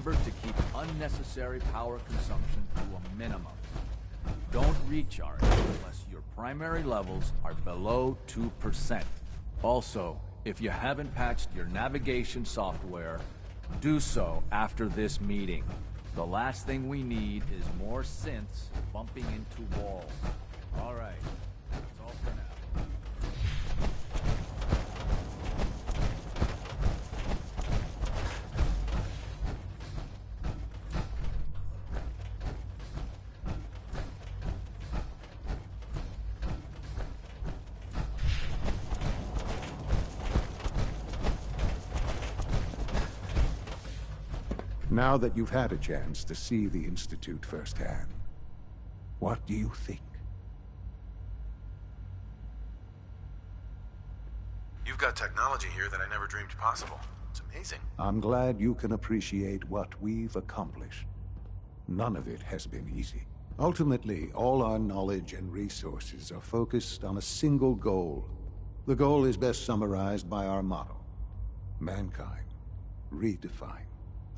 remember to keep unnecessary power consumption to a minimum. Don't recharge unless your primary levels are below 2%. Also, if you haven't patched your navigation software, do so after this meeting. The last thing we need is more synths bumping into walls. All right, that's all for now. Now that you've had a chance to see the Institute firsthand, what do you think? You've got technology here that I never dreamed possible. It's amazing. I'm glad you can appreciate what we've accomplished. None of it has been easy. Ultimately, all our knowledge and resources are focused on a single goal. The goal is best summarized by our motto: mankind redefined.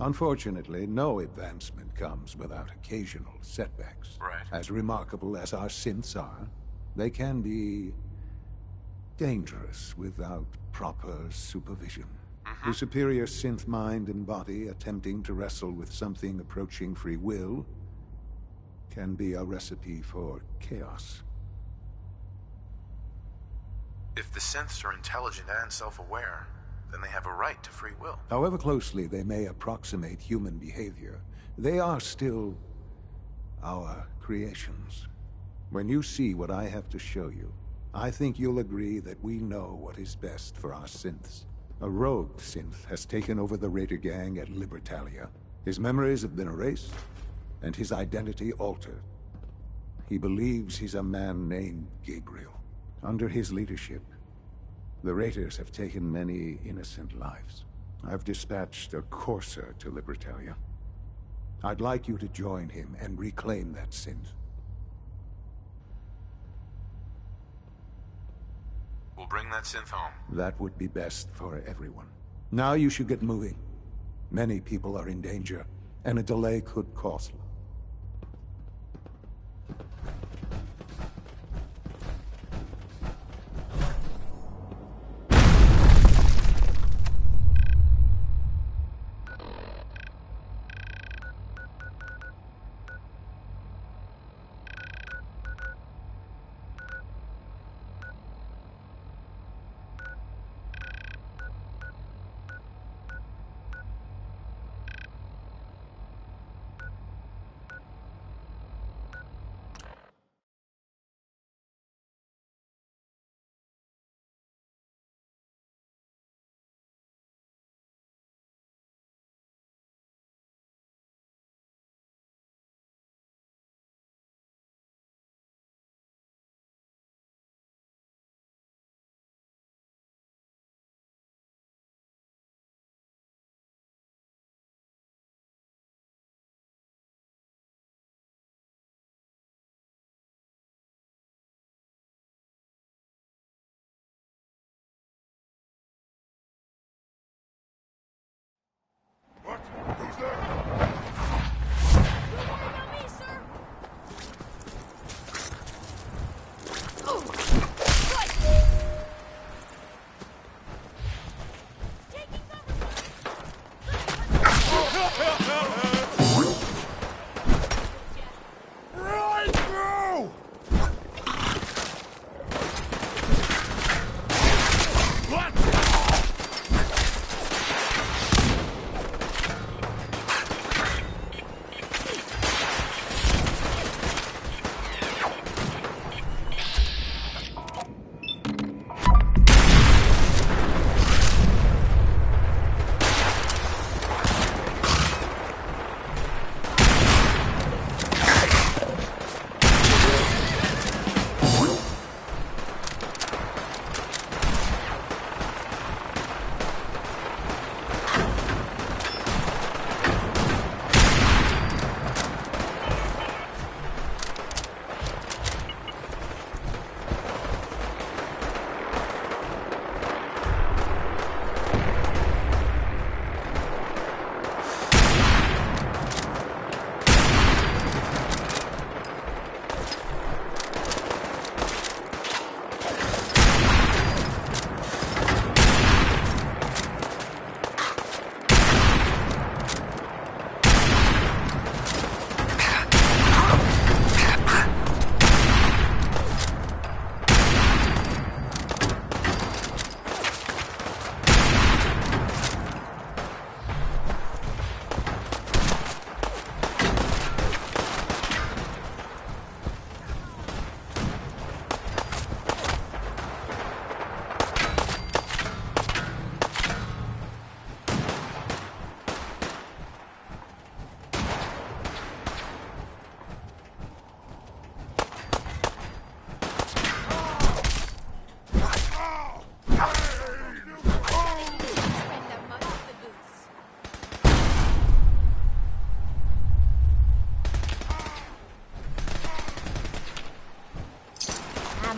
Unfortunately, no advancement comes without occasional setbacks. Right. As remarkable as our synths are, they can be dangerous without proper supervision. The superior synth mind and body attempting to wrestle with something approaching free will can be a recipe for chaos. If the synths are intelligent and self-aware, then they have a right to free will. However closely they may approximate human behavior, they are still our creations. When you see what I have to show you, I think you'll agree that we know what is best for our synths. A rogue synth has taken over the Raider gang at Libertalia. His memories have been erased, and his identity altered. He believes he's a man named Gabriel. Under his leadership, the Raiders have taken many innocent lives. I've dispatched a courser to Libertalia. I'd like you to join him and reclaim that synth. We'll bring that synth home. That would be best for everyone. Now you should get moving. Many people are in danger, and a delay could cost.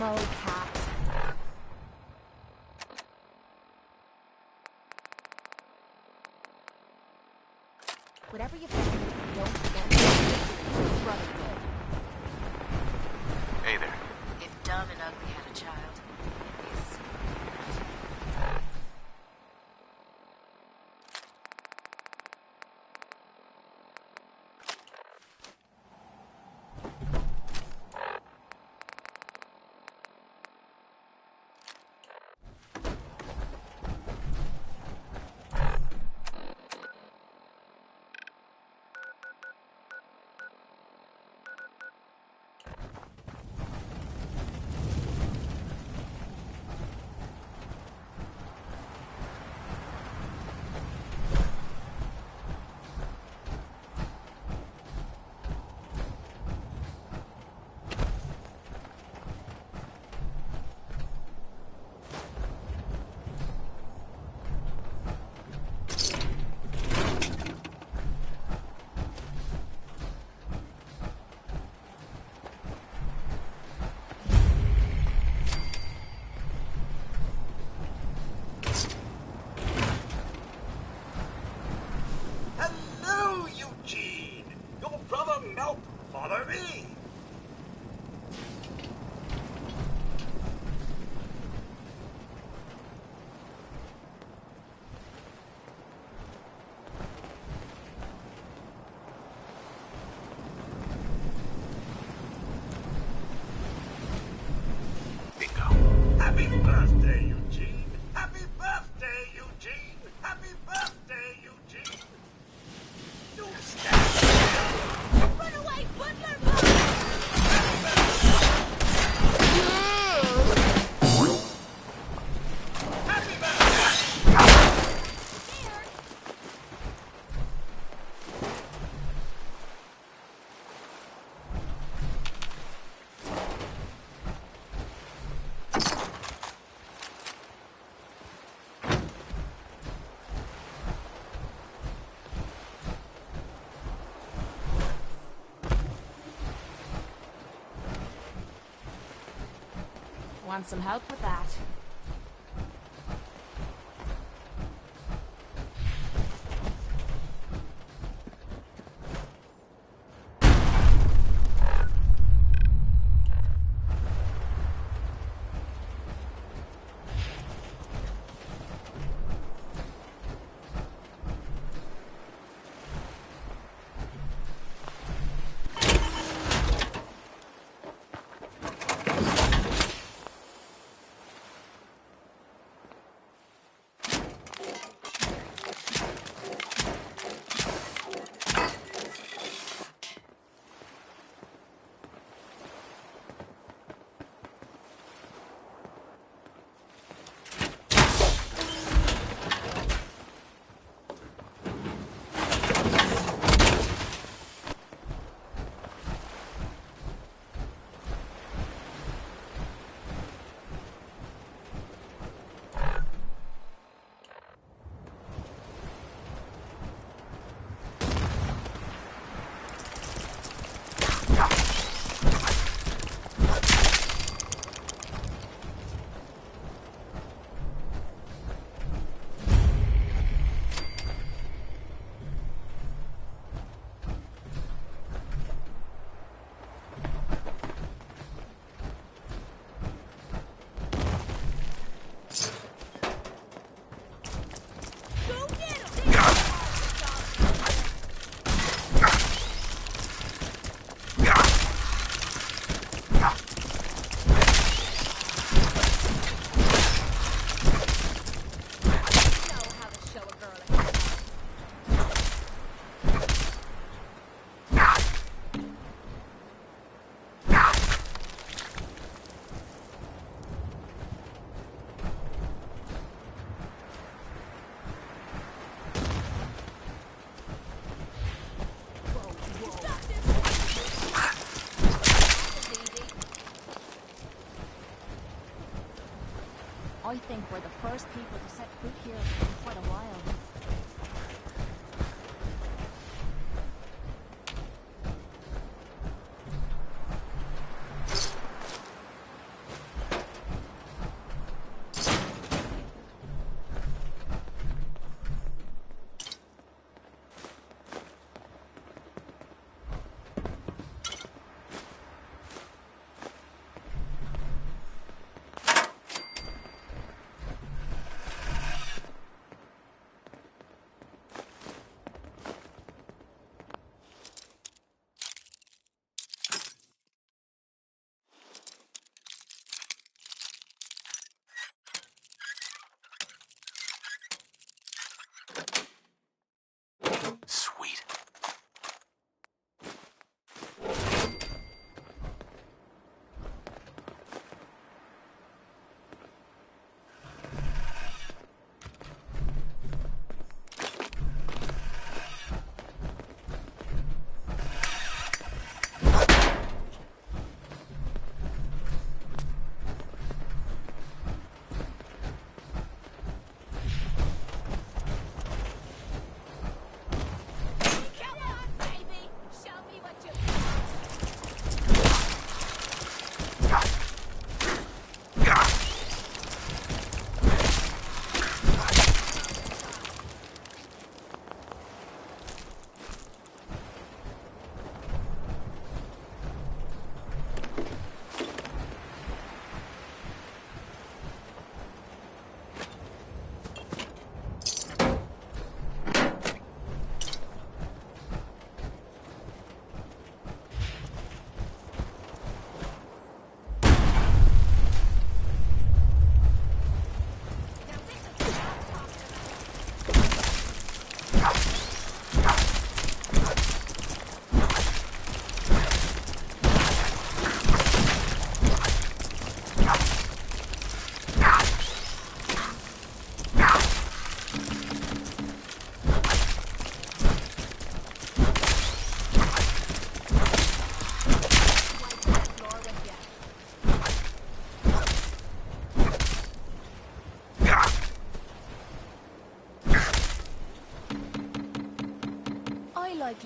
dumb old cat. Whatever you find, don't forget to brother good. Hey there. If Dumb and Ugly had a child, it'd be a secret. Hello, Eugene! Your brother Melp, follow me! Happy birthday, Eugene! Happy birthday, Eugene! Happy birthday, Eugene! Don't stand still! Run away, butler! Happy birthday! Want some help with that? I think we're the first people to set foot here in quite a while.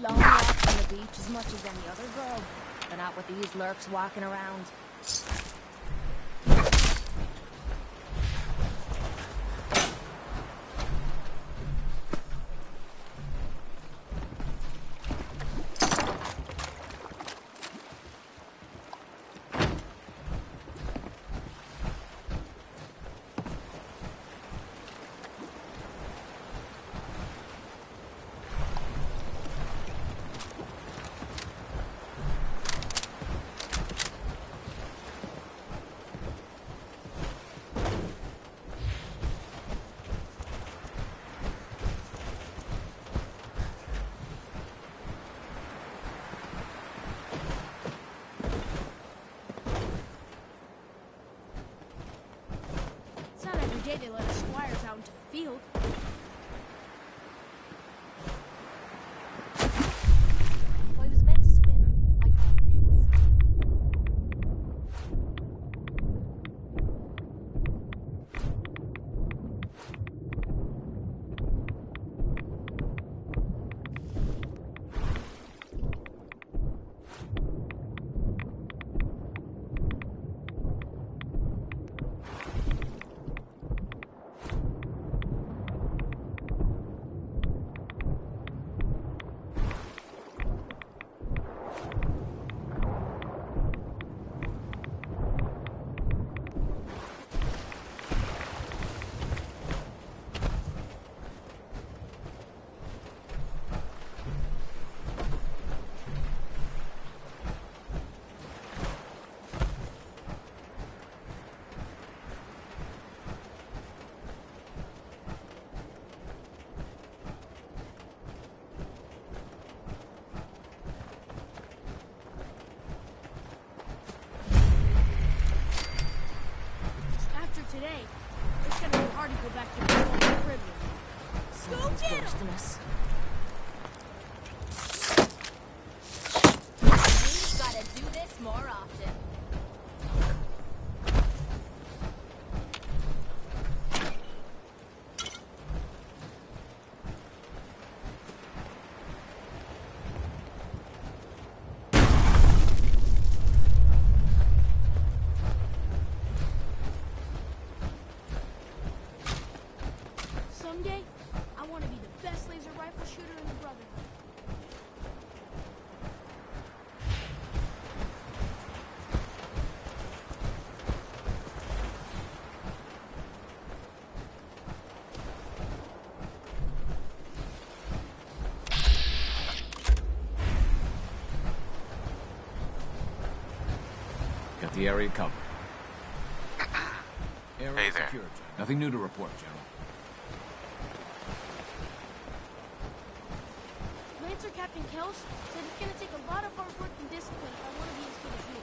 Long walk on the beach as much as any other girl, but not with these lurks walking around. They let us squires out into the field. If I was meant to swim, I'd want fins. Today, it's gonna be hard to go back to the Caribbean. Scoop, get him! We've gotta do this more often. Someday, I want to be the best laser rifle shooter in the Brotherhood. Got the area covered. Area Hey there. secured. Nothing new to report, General. Lancer Captain Kells said it's gonna take a lot of hard work and discipline if I want to be as good as you.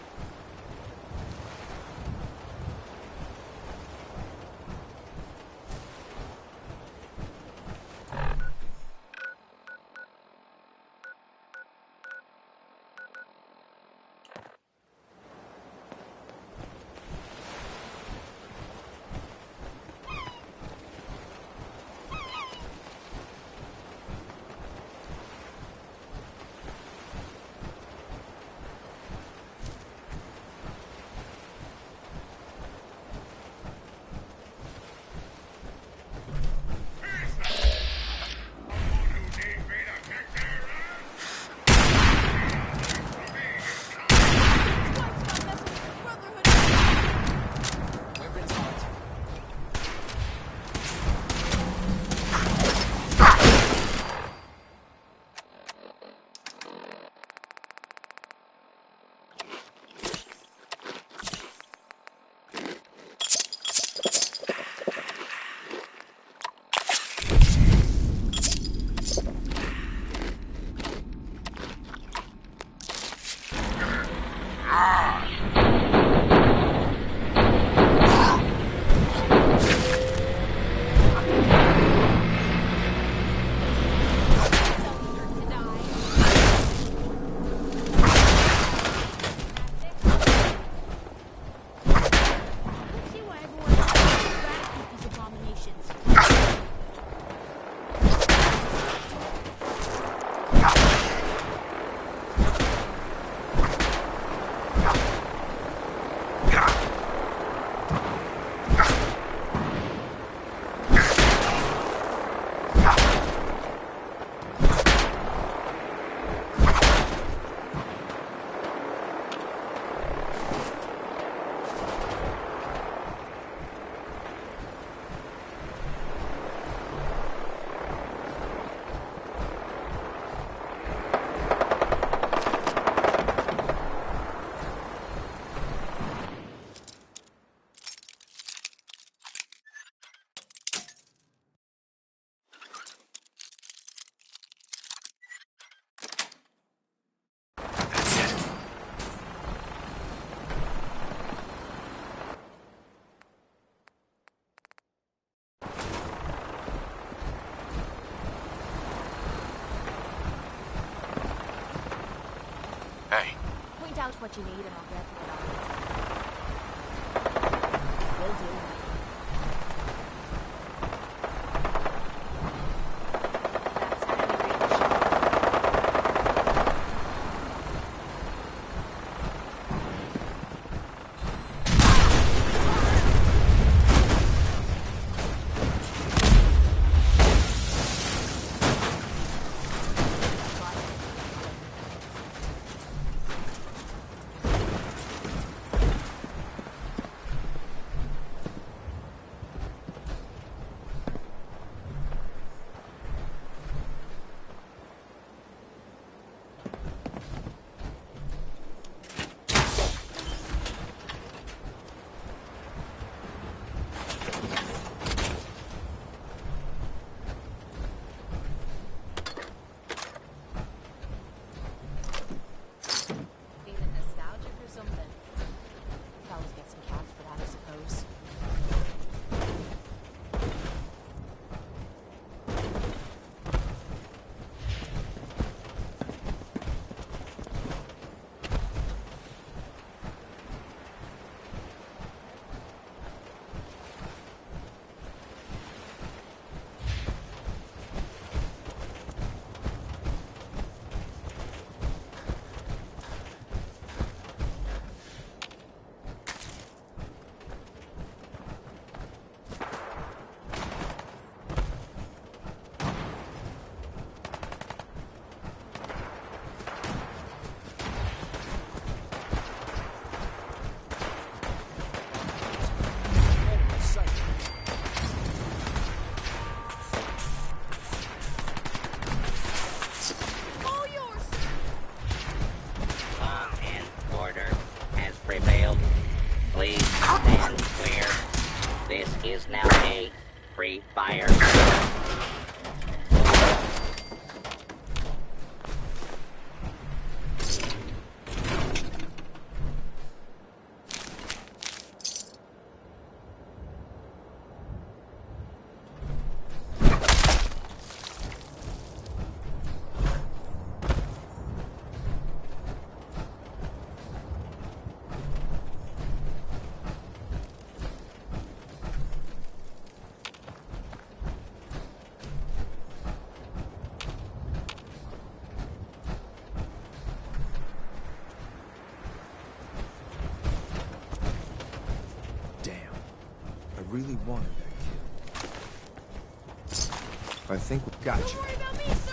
Hey. Point out what you need and I'll get to it on. Will do. Is now a free fire. I really wanted that kid. I think we got you. Don't worry about me, sir!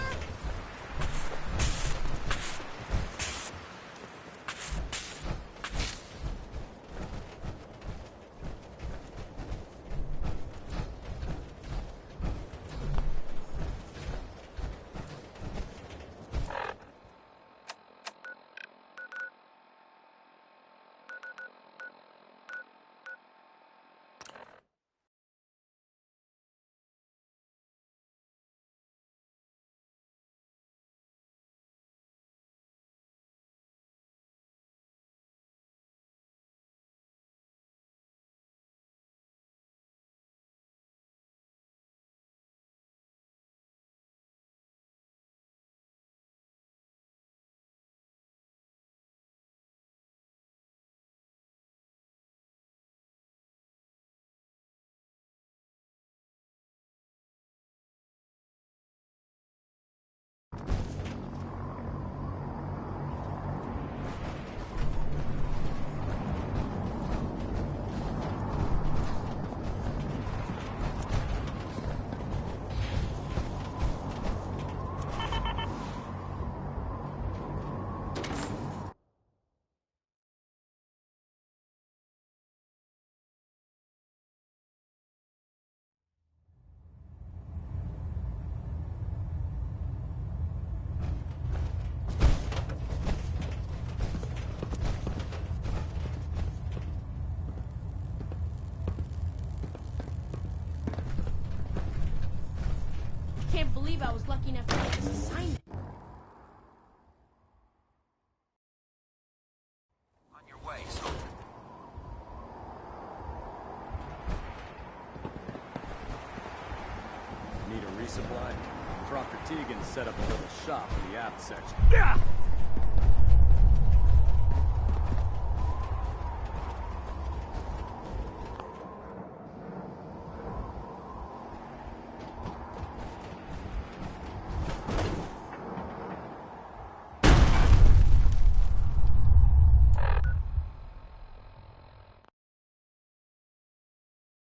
Can't believe I was lucky enough to get this assignment. On your way, soldier. Need a resupply? Proctor Tegan set up a little shop in the aft section.